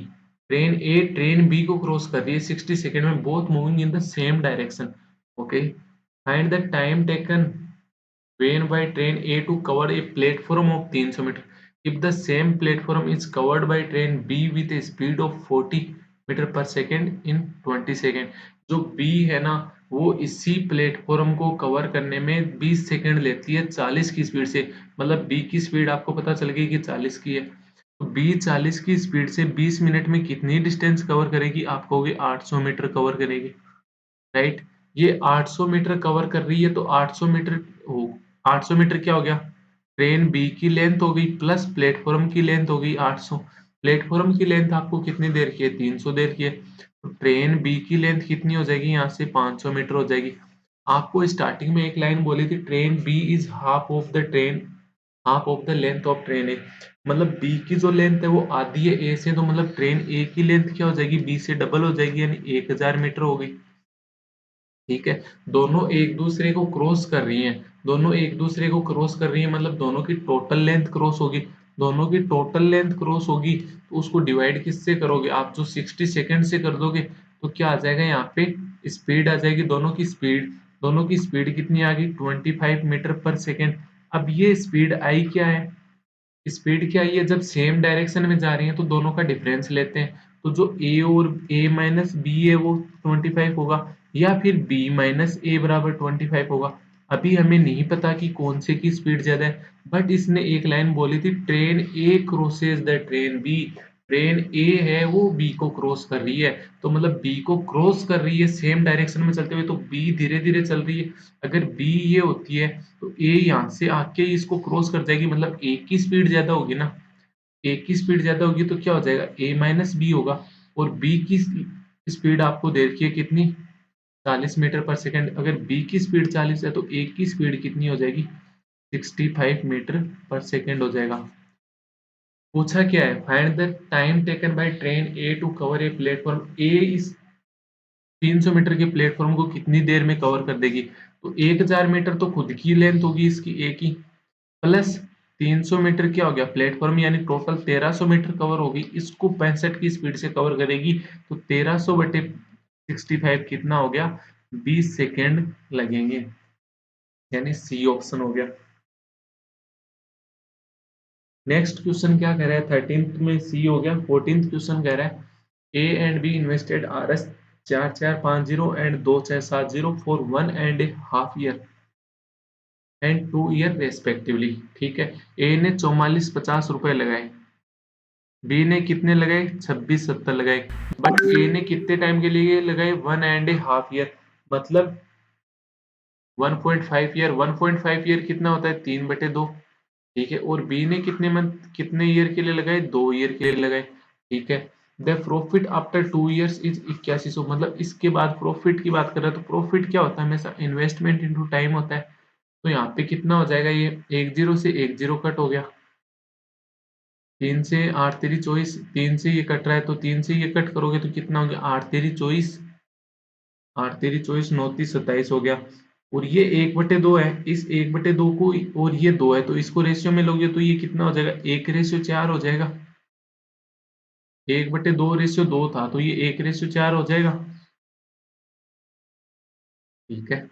Train A train B को क्रॉस कर रही है 60 सेकेंड में, both moving in the same direction. Okay. Find the time taken when by train A to cover a platform of 300 meter. If the same platform is covered by train B with a speed of 40 metre पर second in 20 second, जो B है ना वो इसी platform को cover करने में 20 second लेती है 40 की स्पीड से। मतलब B की स्पीड आपको पता चल गई कि 40 की है, तो B 40 की स्पीड से 20 मिनट में कितनी डिस्टेंस कवर करेगी? आप कहोगे 800 मीटर कवर करेगी, राइट। ये 800 मीटर कवर कर रही है तो 800 मीटर हो 800 मीटर क्या हो गया? ट्रेन बी की लेंथ हो गई प्लस प्लेटफॉर्म की लेंथ हो गई 800। प्लेटफॉर्म की लेंथ आपको कितनी देर की है? 300 देर की है। तो ट्रेन बी की लेंथ कितनी हो जाएगी? यहाँ से 500 मीटर हो जाएगी। आपको स्टार्टिंग में एक लाइन बोली थी, train B is half of the length of train A. मतलब बी की जो लेंथ है वो आधी है ए से, तो मतलब ट्रेन ए की लेंथ क्या हो जाएगी? बी से डबल हो जाएगी, यानी 1000 मीटर हो गई। ठीक है, दोनों एक दूसरे को क्रॉस कर रही हैं, दोनों एक दूसरे को क्रॉस कर रही हैं, मतलब दोनों की टोटल लेंथ क्रॉस होगी। दोनों की टोटल लेंथ क्रॉस होगी तो उसको डिवाइड किससे करोगे? आप जो 60 सेकंड से कर दोगे तो क्या आ जाएगा? यहाँ पे स्पीड आ जाएगी, दोनों की स्पीड कितनी आ गई? 25 मीटर पर सेकेंड। अब ये स्पीड आई क्या है? स्पीड क्या है? जब सेम डायरेक्शन में जा रही है तो दोनों का डिफरेंस लेते हैं, तो जो ए और ए माइनस बी है वो 25 होगा, या फिर बी माइनस ए बराबर 25 होगा। अभी हमें नहीं पता कि कौन से की स्पीड ज्यादा है, बट इसने एक लाइन बोली थी, train A crosses the train B. Train A है वो बी को क्रॉस कर रही है, तो मतलब बी को क्रॉस कर रही है सेम डायरेक्शन में चलते हुए, तो बी धीरे धीरे चल रही है। अगर बी ये होती है तो ए यहाँ से आके इसको क्रॉस कर जाएगी, मतलब ए की स्पीड ज्यादा होगी ना। ए की स्पीड ज्यादा होगी तो क्या हो जाएगा? ए माइनस बी होगा। और बी की स्पीड आपको दे रखी है कितनी? 40 मीटर पर सेकेंड। अगर बी की स्पीड 40 है तो ए की स्पीड कितनी हो जाएगी? 65 मीटर पर सेकेंड हो जाएगा। पूछा क्या है? Find the time taken by train A to cover a platform. A is 300 metre के प्लेटफॉर्म को कितनी देर में कवर कर देगी? तो 1000 मीटर तो खुद की लेंथ होगी इसकी ए की, प्लस 300 मीटर क्या हो गया? प्लेटफॉर्म, यानी टोटल 1300 मीटर कवर होगी। इसको 65 की स्पीड से कवर करेगी, तो 1300 बटे 65 कितना हो गया? 20 सेकेंड लगेंगे, यानी सी ऑप्शन हो गया। नेक्स्ट क्वेश्चन क्या कह रहा है? 13th में सी हो गया। 14th क्वेश्चन कह रहा है ए and be invested R S 4450 and 2670 for 1.5 year and 2 year respectively. ठीक है, ए ने 4450 रुपए लगाए, बी ने कितने लगाए? 2670 लगाए, बट ए ने कितने टाइम के लिए लगाए? 1.5 ईयर, मतलब 1.5 ईयर। 1.5 ईयर कितना होता है? 3/2। ठीक है, और बी ने कितने ईयर के लिए लगाए? 2 ईयर के लिए लगाए। ठीक है, the profit after 2 years is 8100। मतलब इसके बाद प्रॉफिट की बात कर रहे हैं, तो प्रॉफिट क्या होता है? हमेशा इन्वेस्टमेंट इनटू टाइम होता है। तो यहाँ पे कितना हो जाएगा? ये एक जीरो से एक जीरो कट हो गया, 3 से 8 तेरी 24, 3 से ये कट रहा है तो 3 से ये कट करोगे तो कितना हो गया? 8 तेरी 24, 8 तेरी 24, 9 3 27 हो गया। और ये 1/2 है, इस 1/2 को, और ये 2 है तो इसको रेशियो में लोगे तो ये कितना हो जाएगा? 1/4 हो जाएगा। 1/2 रेशियो 2 था तो ये 1/4 हो जाएगा। ठीक है,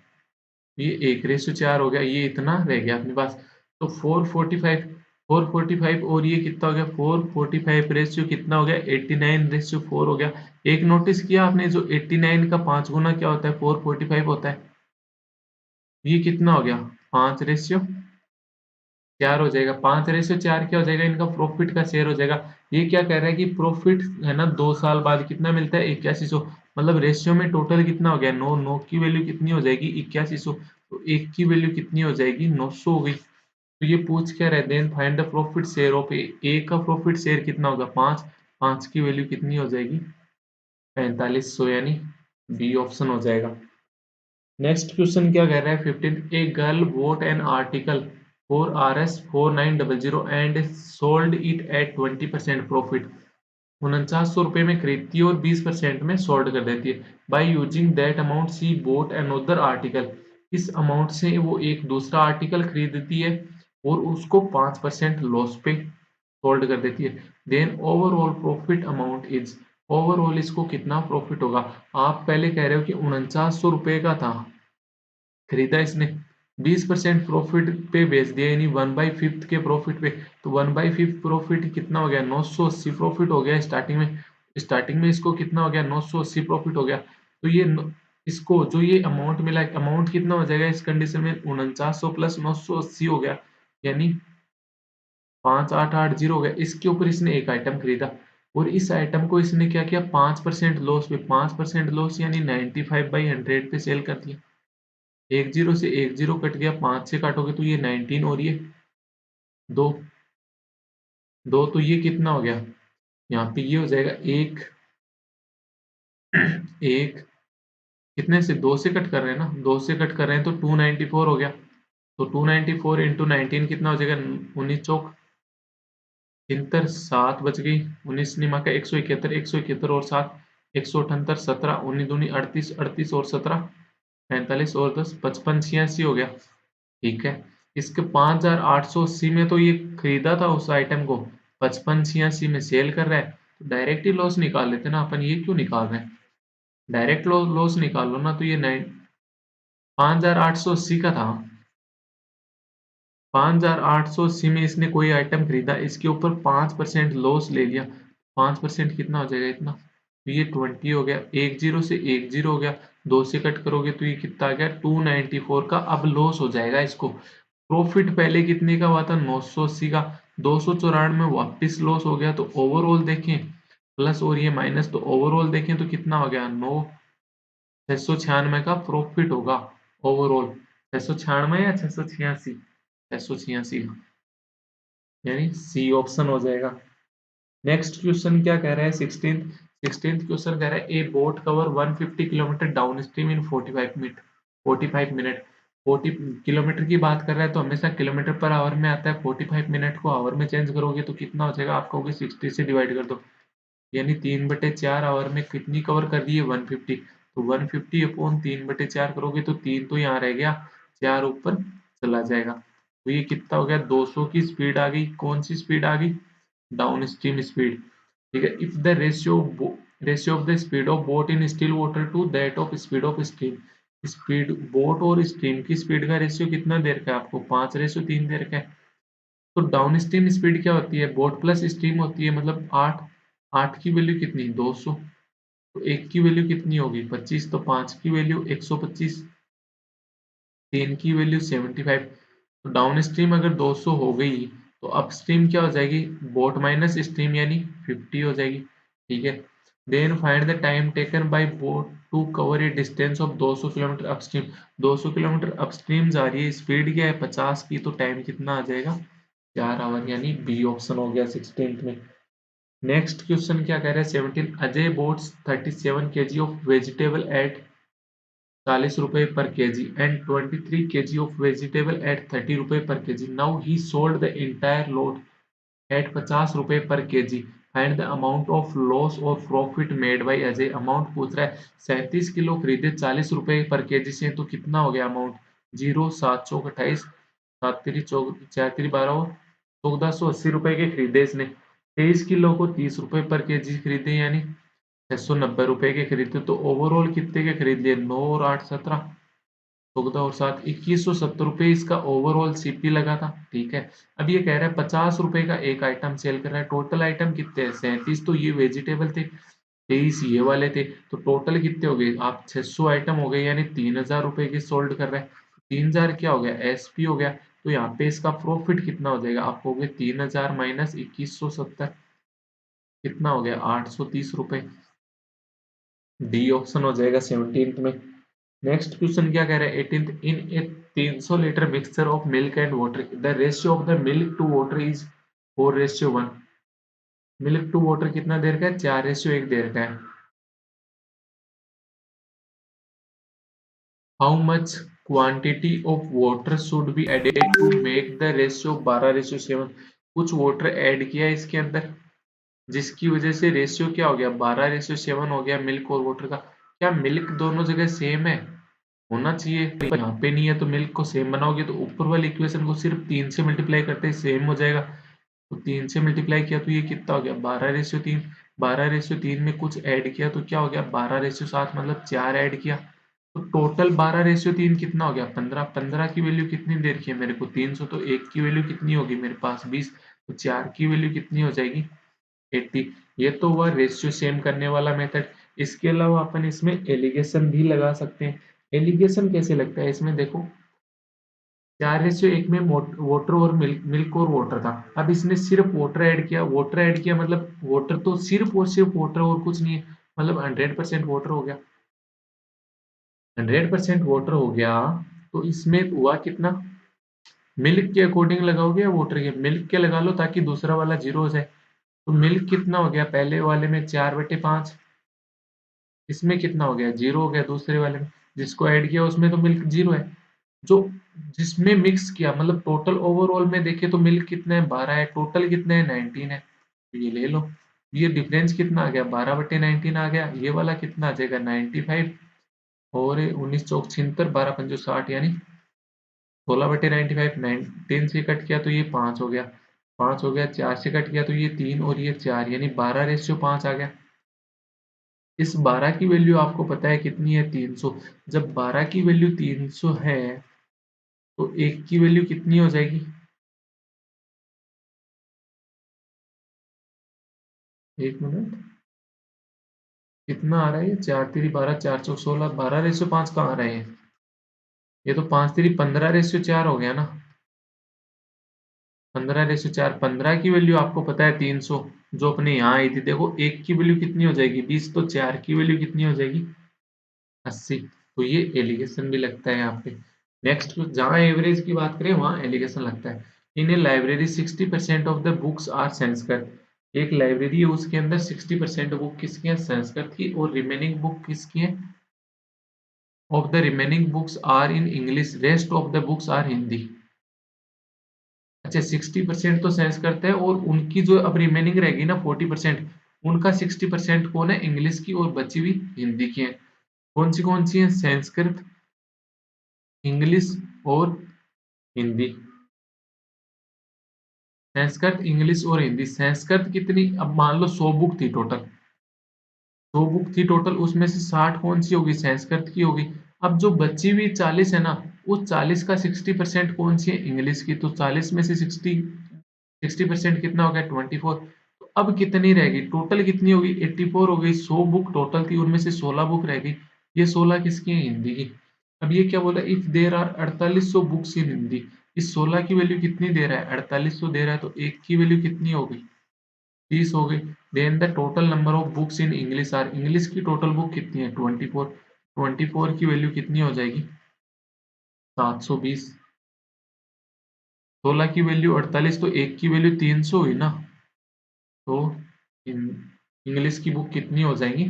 ये 1/4 हो गया, ये इतना रह गया अपने पास। तो 445 और ये कितना हो गया? 445 रेशियो कितना हो गया? 89/4 हो गया। एक नोटिस किया आपने, जो 89 का 5 गुना क्या होता है? 445 होता है। ये कितना हो गया? 5/4 हो जाएगा। 5/4 क्या हो जाएगा? इनका प्रॉफिट का शेयर हो जाएगा। ये क्या कह रहा है कि प्रॉफिट है ना 2 साल बाद कितना मिलता है? 8100। मतलब रेशियो में टोटल कितना हो गया? 9। 9 की वैल्यू कितनी हो जाएगी? 8100। तो एक की वैल्यू कितनी हो जाएगी? 900 हो गई। तो ये पूछ क्या रहे? Then find the profit share of A. A का प्रॉफिट शेयर कितना होगा? 5। 5 की वैल्यू कितनी हो जाएगी? 4500, यानी बी ऑप्शन हो जाएगा। नेक्स्ट क्वेश्चन क्या कह रहा है? 15, a girl vote an article for RS 4900 and sold it at 20% profit. 4900 रुपये में खरीदती है और 20% में सोल्ड कर देती है। By using that amount C bought another article. इस अमाउंट से वो एक दूसरा आर्टिकल खरीदती है और उसको 5% लॉस पे सोल्ड कर देती है। Then overall profit amount is. Overall इसको कितना प्रॉफिट होगा? आप पहले कह रहे हो कि 4900 रुपये का था, खरीदा इसने 20% प्रॉफिट पे बेच दिया, यानी 1/5 के प्रॉफिट पे। तो 1/5 प्रॉफिट कितना हो गया, 980 प्रॉफिट हो गया स्टार्टिंग में। स्टार्टिंग में इसको कितना हो गया, 980 प्रॉफिट हो गया। तो ये इसको जो ये अमाउंट मिला, अमाउंट कितना हो जाएगा इस कंडीशन में, 4900 प्लस 980 हो गया, यानी 5880 हो गया। इसके ऊपर इसने एक आइटम खरीदा और इस आइटम को इसने क्या किया, 5% लॉस पे, 5% लॉस यानी 95/100 पे सेल कर दिया। एक जीरो से एक जीरो कट गया, 5 से काटोगे तो ये 19 और ये दो, दो तो ये कितना हो गया, यहाँ पे ये हो जाएगा एक, एक कितने से, दो से कट कर रहे हैं ना, दो से कट कर रहे हैं तो 294 हो गया। तो 294 इंटू 19 कितना हो जाएगा, 19 चौक तिहत्तर, 7 बच गई, 19 निमा का 171, 171 और 7 178, 17 19 दूनी 38, 38 और 17 45 और 10 55 86 हो गया। ठीक है, इसके 5880 में तो ये खरीदा था उस आइटम को, 55 86 में सेल कर रहा है, तो डायरेक्ट ही लॉस निकाल लेते ना अपन, ये क्यों निकाल रहे हैं, डायरेक्ट लॉस निकाल लो ना। तो ये 5880 का था, 5880 में इसने कोई आइटम खरीदा, इसके ऊपर 5% लॉस ले लिया, 5% कितना हो जाएगा इतना, तो ये 20 हो गया, एक जीरो से एक जीरो हो गया, दो से कट करोगे तो ये कितना आ गया, 294 का अब लॉस हो जाएगा इसको। प्रॉफिट पहले कितने का हुआ था, 980 का, 294 में वापस लॉस हो गया। तो ओवरऑल देखें प्लस और ये माइनस, तो ओवरऑल देखें तो कितना हो गया, 9 696 का प्रॉफिट होगा ओवरऑल, 696 या 686, 686 का, यानी सी ऑप्शन हो जाएगा। नेक्स्ट क्वेश्चन क्या कह रहा है, 16th क्वेश्चन कह रहा है ए boat cover 150 kilometre down stream in 45 minute. 40 kilometre की बात कर रहा है तो हमेशा किलोमीटर पर आवर में आता है, 45 मिनट को आवर में चेंज करोगे तो कितना हो जाएगा, आप कहोगे 60 से डिवाइड कर दो, यानी 3/4 आवर में कितनी कवर कर दी है, 150। तो 150 अपॉन 3/4 करोगे तो 3 तो यहाँ रह गया, 4 ऊपर चला जाएगा। तो ये कितना हो गया, 200 की स्पीड आ गई, कौन सी स्पीड आ गई, डाउन स्ट्रीम स्पीड। ठीक है, if the ratio of the speed of boat in still water to that of speed of stream, speed boat और स्ट्रीम की स्पीड का रेशियो कितना दे रखा है आपको, 5:3 दे रखा है। तो डाउन स्ट्रीम स्पीड क्या होती है, बोट प्लस स्ट्रीम होती है, मतलब 8, 8 की वैल्यू कितनी, 200, तो 1 की वैल्यू कितनी होगी, 25, तो 5 की वैल्यू 125, 3 की वैल्यू 75। तो डाउन स्ट्रीम अगर 200 हो गई तो अपस्ट्रीम क्या हो जाएगी, बोट माइनस स्ट्रीम यानी 50 हो जाएगी। ठीक है, then find the time taken by boat to cover a distance of 200 kilometre upstream. 200 kilometre upstream जा रही है, स्पीड क्या है 50 की, तो टाइम कितना आ जाएगा, 4 आवर, यानी बी ऑप्शन हो गया 16th में। नेक्स्ट क्वेश्चन क्या कह रहा है, 17 Ajay bought 37 KG of vegetable at 40 रुपए per KG and 23 KG of vegetable at 30 रुपए per KG, now he sold the entire load at 50 रुपए per KG, find the amount of loss or profit made by Ajay. Amount पूछ रहा है, 37 kilo खरीदे 40 रुपए per KG से, तो कितना हो गया अमाउंट, जीरो, 7 चौक 28, 7 तिरी चौक 4 तिरी 12, 1480 रुपए के खरीदे इसने। 23 किलो को 30 रुपए पर केजी खरीदे, यानी 690 रुपए के खरीदे। तो ओवरऑल कितने के खरीद लिए, 9 और 8 17, 14 और 7 2170 रुपए इसका ओवरऑल सीपी लगा था। ठीक है, अब ये कह रहा है 50 रुपए का एक आइटम सेल कर रहा है, टोटल आइटम कितने हैं, 37 तो ये वेजिटेबल थे, 23 ये वाले थे, तो टोटल कितने हो गए, आप 600 आइटम हो गए, यानी 3000 रुपए की सोल्ड कर रहा है। 3000 क्या हो गया, एसपी हो गया। तो यहाँ पे इसका प्रॉफिट कितना हो जाएगा, आप कहोगे 3000 माइनस 2170 कितना हो गया, 830 रुपए, डी ऑप्शन हो जाएगा 17th में। नेक्स्ट क्वेश्चन क्या कह रहा है, 18th in a 300 litre mixture of milk and water the ratio of the milk to water is 4:1। Milk to water कितना दे रखा है, 4:1 दे रखा है। How much quantity of water should be added to make the ratio 12:7। कुछ water add किया इसके अंदर जिसकी वजह से रेशियो क्या हो गया, 12:7 हो गया मिल्क और वाटर का। क्या मिल्क दोनों जगह सेम है, होना चाहिए, पर यहाँ पे नहीं है। तो मिल्क को सेम बनाओगे तो ऊपर वाली इक्वेशन को सिर्फ 3 से मल्टीप्लाई करते ही सेम हो जाएगा। तो 3 से मल्टीप्लाई किया तो ये कितना हो गया, 12:3। 12:3 में कुछ ऐड किया तो क्या हो गया, 12:7, मतलब 4 ऐड किया तो टोटल 12:3 कितना हो गया? 15। 15 की वैल्यू कितनी दे रखी है मेरे को? 300। तो 1 की वैल्यू कितनी होगी मेरे पास? 20। तो 4 की वैल्यू कितनी हो जाएगी? 80। ये तो हुआ रेशियो सेम करने वाला मेथड। इसके अलावा अपन इसमें एलिगेशन भी लगा सकते हैं। एलिगेशन कैसे लगता है इसमें देखो, 4:1 में वाटर और मिल्क, मिल्क और वाटर था। अब इसने सिर्फ वाटर ऐड किया। वाटर ऐड किया मतलब वाटर तो सिर्फ और सिर्फ वाटर और कुछ नहीं है, मतलब 100% वाटर हो गया। 100% वाटर हो गया तो इसमें हुआ कितना? मिल्क के अकॉर्डिंग लगाओगे या वाटर के? मिल्क के लगा लो ताकि दूसरा वाला जीरो हो जाए। तो मिल्क कितना हो गया? पहले वाले में 4/5, इसमें कितना हो गया? जीरो हो गया दूसरे वाले में। जिसको ऐड किया उसमें तो मिल्क जीरो है। जो जिसमें मिक्स किया मतलब टोटल ओवरऑल में देखे तो मिल्क कितना है? 12 है। टोटल कितना है? 19 है। तो ये ले लो। ये डिफरेंस कितना आ गया? 12/19 आ गया। ये वाला कितना आ जाएगा? 95। और 19 चौक 76, 12 पंजो 60, यानी 16/95। 19 से कट किया तो ये 5 हो गया। 5 हो गया। 4 से कट किया तो ये 3 और ये 4, यानी 12:5 आ गया। इस 12 की वैल्यू आपको पता है कितनी है? 300। जब 12 की वैल्यू 300 है तो 1 की वैल्यू कितनी हो जाएगी? 1 मिनट, कितना आ रहा है ये? 4×3 = 12, 4×4 = 16, 12:5 कहाँ आ रहा है? ये तो 5×3 15/4 हो गया ना। 15/4। 15 की वैल्यू आपको पता है 300, जो अपने यहाँ आई थी। देखो 1 की वैल्यू कितनी हो जाएगी? 20। तो 4 की वैल्यू कितनी हो जाएगी? 80। तो ये एलिगेशन भी लगता है यहाँ पे। नेक्स्ट, जहाँ एवरेज की बात करें वहाँ एलिगेशन लगता है। In a library 60% of the books are Sanskrit. एक लाइब्रेरी है उसके अंदर 60% बुक किसकी है? संस्कृत की। और रिमेनिंग बुक किसकी है? Of the remaining books are in English, rest of the books are Hindi. अच्छा, 60% तो संस्कृत है और उनकी जो अब रिमेनिंग रहेगी ना 40%, उनका 60% कौन है? इंग्लिश की, और बची हुई हिंदी की है। कौन सी है? संस्कृत, इंग्लिश और हिंदी। संस्कृत, इंग्लिश और हिंदी। संस्कृत कितनी? अब मान लो 100 बुक थी टोटल। 100 बुक थी टोटल, उसमें से 60 कौन सी होगी? संस्कृत की होगी। अब जो बची हुई 40 है ना, उस 40 का 60% कौन सी है? इंग्लिश की। तो 40 में से 60% कितना हो गया? 24। तो अब कितनी रहेगी? टोटल कितनी होगी? 84 हो गई। 100 बुक टोटल थी, उनमें से 16 बुक रह गई। ये 16 किसकी है? हिंदी की। अब ये क्या बोला? If there are 4800 books in Hindi. इस 16 की वैल्यू कितनी दे रहा है? 4800 दे रहा है। तो एक की वैल्यू कितनी होगी? 30 हो गई। Then the total number of books in English are. English की टोटल बुक कितनी है? 24। 24 की वैल्यू कितनी हो जाएगी? 720। 16 की वैल्यू 48, तो एक की वैल्यू 300 हुई ना। तो इंग्लिश की बुक कितनी हो जाएंगी?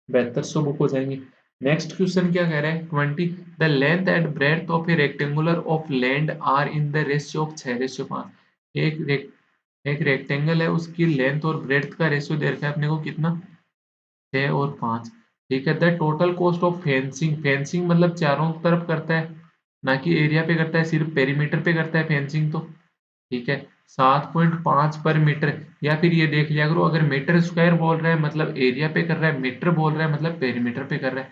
7200 बुक हो जाएंगी। नेक्स्ट क्वेश्चन क्या कह रहा है? 20, the length and breadth of a rectangular of land are in the ratio of 6:5। एक रेक्टेंगल है, उसकी लेंथ और ब्रेड्थ का रेशियो दे रखा है अपने को कितना? 6 और 5। ठीक है। The total cost of fencing. Fencing मतलब चारों तरफ करता है, ना कि एरिया पे करता है, सिर्फ पेरीमीटर पे करता है फेंसिंग तो। ठीक है। 7.5 पर मीटर। या फिर ये देख लिया करो, अगर मीटर स्क्वायर बोल रहा है मतलब एरिया पे कर रहा है, मीटर बोल रहा है मतलब पेरीमीटर पे कर रहा है।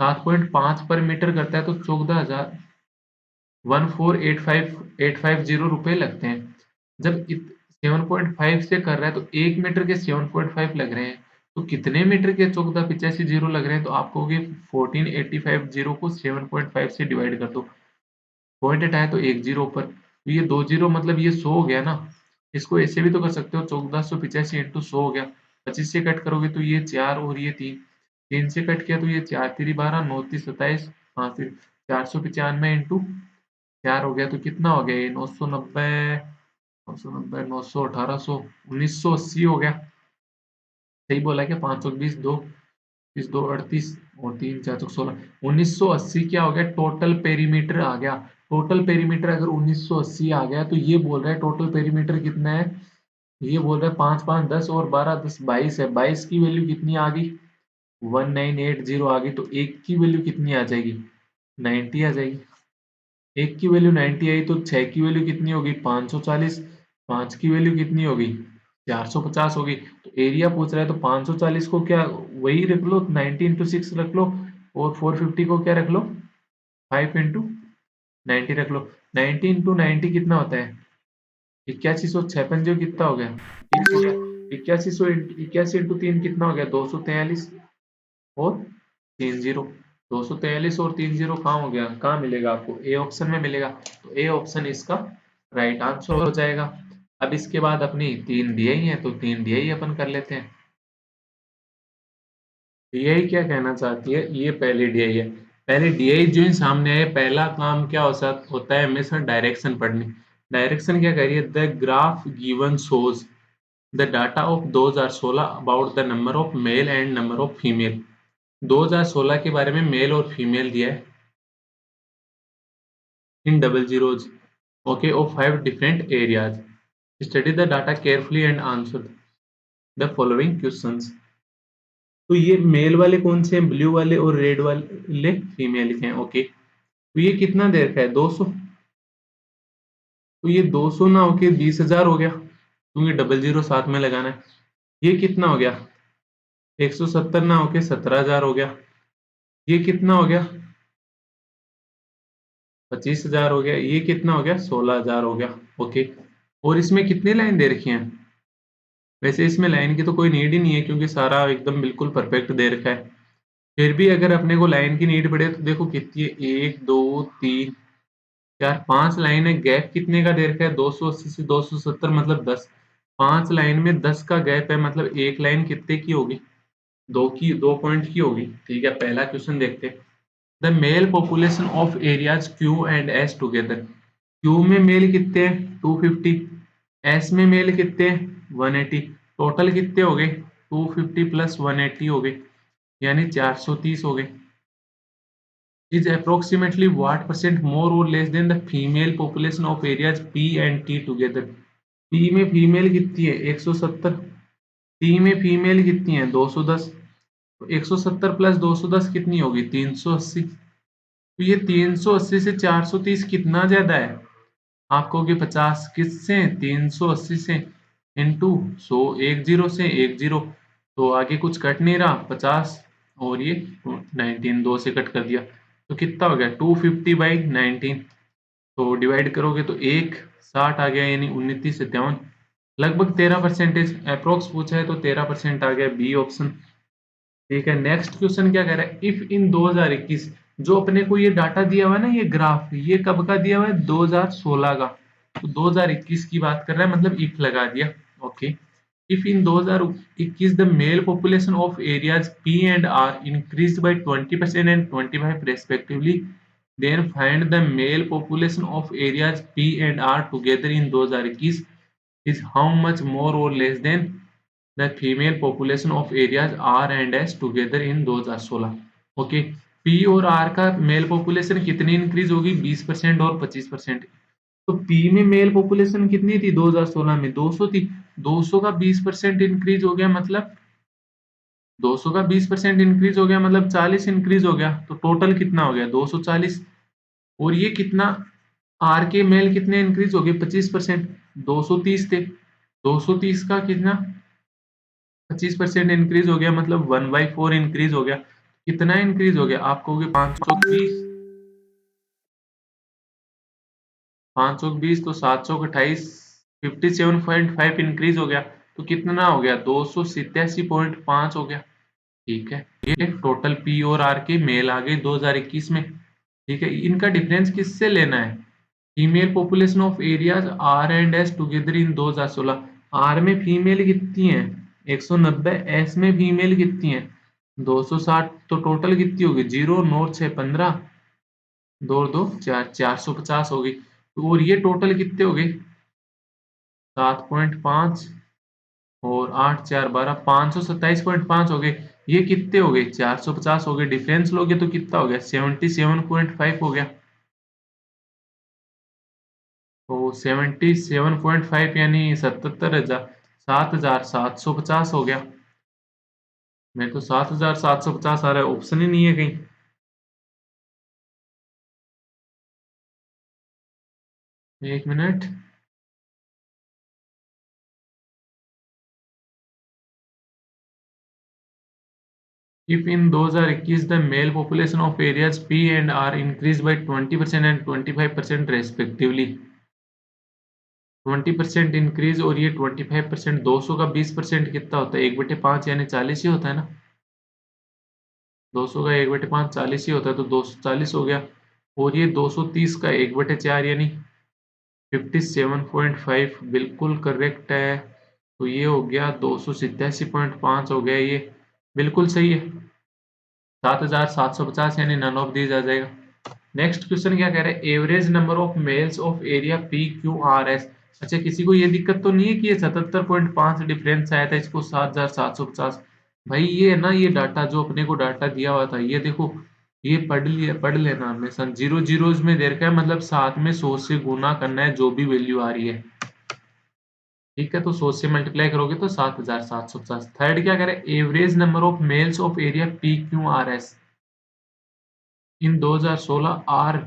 7.5 पर मीटर करता है तो 14,14850 रुपये लगते हैं। जब 7.5 से कर रहा है तो 1 मीटर के 7.5 लग रहे हैं। तो कितने मीटर के 14,85 लग रहे हैं? तो आपको 14,850 को 7.5 से डिवाइड कर दो। पॉइंट हटाया तो एक जीरो ऊपर, तो ये 2 जीरो मतलब ये 100 हो गया ना। इसको ऐसे भी तो कर सकते हो, 1485 इंटू 100 हो गया। 25 से कट करोगे तो ये 4 और ये 3। 3 से कट किया तो ये 4×3 = 12, 9×3 = 27, 495 इंटू 4 हो गया। तो कितना हो गया ये? 990, 990, 900, 1800, 1980 हो गया। सही बोला क्या? 520, 2 इस 2 38 और 3 4 16, 1980 क्या हो गया? टोटल पेरीमीटर आ गया। टोटल पेरीमीटर अगर 1980 आ गया तो ये बोल रहा है टोटल पेरीमीटर कितना है? ये बोल रहा है 5 5 10 और 12 10 22 है। 22 की वैल्यू कितनी आ गई? 1980 आ गई। तो एक की वैल्यू कितनी आ जाएगी? 90 आ जाएगी। एक की वैल्यू 90 आई तो 6 की वैल्यू कितनी होगी? 540। 5 की वैल्यू कितनी होगी? 450 होगी। तो एरिया पूछ रहा है तो 540 को क्या वही रख लो, 90 इंटू 6 रख लो। और 450 को क्या रख लो, 5 इंटू 90 रख लो। 90 इंटू 90 कितना होता है, 8156 जो कितना हो गया, 30 हो गया। 81 इंटू 3 कितना हो गया, 243 और 30। 243 और 30 कहाँ हो गया, कहाँ मिलेगा आपको, ए ऑप्शन में मिलेगा। तो ए ऑप्शन इसका राइट आंसर हो जाएगा। अब इसके बाद अपनी 3 डीआई है, तो 3 डीआई अपन कर लेते हैं। डीआई क्या कहना चाहती है, ये पहली डीआई है। पहले डीआई जो ही सामने आए, पहला काम क्या होता है हमेशा, डायरेक्शन पढ़नी। डायरेक्शन क्या कह रही है, the graph given shows the data of 2016 about the number of male and number of female. 2016 के बारे में मेल और फीमेल दिया है in double zeros, okay, of 5 different areas. Study the data carefully and answer the following questions. तो ये mail वाले कौन से हैं, ब्लू वाले, और रेड वाले फीमेल के हैं, ओके। तो ये कितना दे रखा है, 200। तो ये 200 ना होके 20,000 हो गया, क्योंकि डबल जीरो साथ में लगाना है। ये कितना हो गया, 170 ना होके 17,000 हो गया। ये कितना हो गया, 25,000 हो गया। ये कितना हो गया, 16,000 हो गया, ओके। और इसमें कितनी लाइन दे रखी है, वैसे इसमें लाइन की तो कोई नीड ही नहीं है, क्योंकि सारा एकदम बिल्कुल परफेक्ट दे रखा है। फिर भी अगर अपने को लाइन की नीड पड़े तो देखो कितनी है, 1 2 3 4 5 लाइन है। गैप कितने का दे रखा है, 280 से 270, मतलब 10। 5 लाइन में 10 का गैप है, मतलब एक लाइन कितने की होगी, 2 पॉइंट की होगी। ठीक है, पहला क्वेश्चन देखते हैं। The male population of areas Q and S together. Q में मेल कितने हैं, 250। एस में मेल कितने हैं, 180। टोटल कितने हो गए, 250 प्लस 180 हो गए, यानी 430 हो गए। Is approximately what percent more or less than the female population of areas P and T together. P में फीमेल कितनी है, 170। टी में फीमेल कितनी है, 210। तो 170 प्लस 210 कितनी होगी, 380। तो ये 380 से 430 कितना ज्यादा है, आप कहोगे 50 किससे, 380 से, इंटू 100, एक जीरो से एक जीरो, तो आगे कुछ कट नहीं रहा, 50 और ये 19, दो से कट कर दिया। तो कितना हो गया, 250/19। तो डिवाइड करोगे तो 160 आ गया, यानी 29 57, लगभग 13%। अप्रोक्स पूछा है तो 13% आ गया, बी ऑप्शन। ठीक है, नेक्स्ट क्वेश्चन क्या कह रहा है, इफ इन 2021, जो अपने को ये डाटा दिया हुआ है ना, ये ग्राफ, ये कब का दिया हुआ है, 2016 का। तो 2021 की बात कर रहा है, मतलब इफ लगा दिया, okay. If in 2021 the male population of areas P and R increase by 20% and 25 respectively, then find the male population of areas P and R together in 2021 is how much more or less than the female population of areas R and S together in 2016। Okay, P और are का mail population कितनी increase होगी, 20% और 25%। तो P में mail population कितनी थी 2016 में, 200 थी। 200 का 20% इंक्रीज हो गया, मतलब 200 का 20% इंक्रीज हो गया, मतलब 40 इंक्रीज हो गया। तो टोटल कितना हो गया, 240। और ये कितना, आर के मेल कितने इंक्रीज हो गए, 25%। 230 थे, 230 का कितना, 25% इंक्रीज हो गया, मतलब 1/4 इंक्रीज हो गया। कितना इंक्रीज हो गया, आप कहोगे 520। 520 तो 728, 57.5 इंक्रीज हो गया। तो कितना हो गया, 287.5 हो गया। ठीक है, ये टोटल पी और आर के मेल आ गए 2021 में। ठीक है, इनका डिफरेंस किससे लेना है, female population of areas R and S together in 2016। R में फीमेल कितनी है, 190। एस में फीमेल कितनी है, 260। तो टोटल कितनी होगी, 0 9 6 15, 2 2 4, 450 होगी। और ये टोटल कितने हो गए, 7.5 और 8 4 12, 527.5 हो गए। ये कितने हो गए, 450 हो गए। डिफरेंस लोगे तो कितना हो गया, 77.5 हो गया। तो 77.5 यानी 77,000, 7,750 हो गया। मैं तो 7,750 आ रहा है, ऑप्शन ही नहीं है कहीं। एक minute, If in 2021 the male population of areas P and R increased by 20% and 25% respectively, 20% increase और ये 25%, 200 का 20% कितना होता है? 1/5 यानी 40 ही होता है ना। 200 का 1/5 40 ही होता है, तो 240 हो गया। और ये 230 का 1/4 यानी 57.5 बिल्कुल करेक्ट है। तो ये हो गया 287.5 हो गया, ये बिल्कुल सही है। 7750 यानी नन ऑफ दीज आ जाएगा। नेक्स्ट क्वेश्चन क्या कह रहा है? Average number of males of area P Q R S. अच्छा, किसी को ये दिक्कत तो नहीं है कि ये 77.5 डिफरेंस आया था, इसको 7750। भाई ये है ना, ये डाटा जो अपने को डाटा दिया हुआ था, ये देखो, ये पढ़ लेना हमेशा। जीरो जीरोज में दे रखा है, मतलब साथ में 100 से गुना करना है जो भी वैल्यू आ रही है। ठीक है, तो 100 से मल्टीप्लाई करोगे तो 7750। थर्ड क्या करे? Average number of males of area P Q R S in 2016 are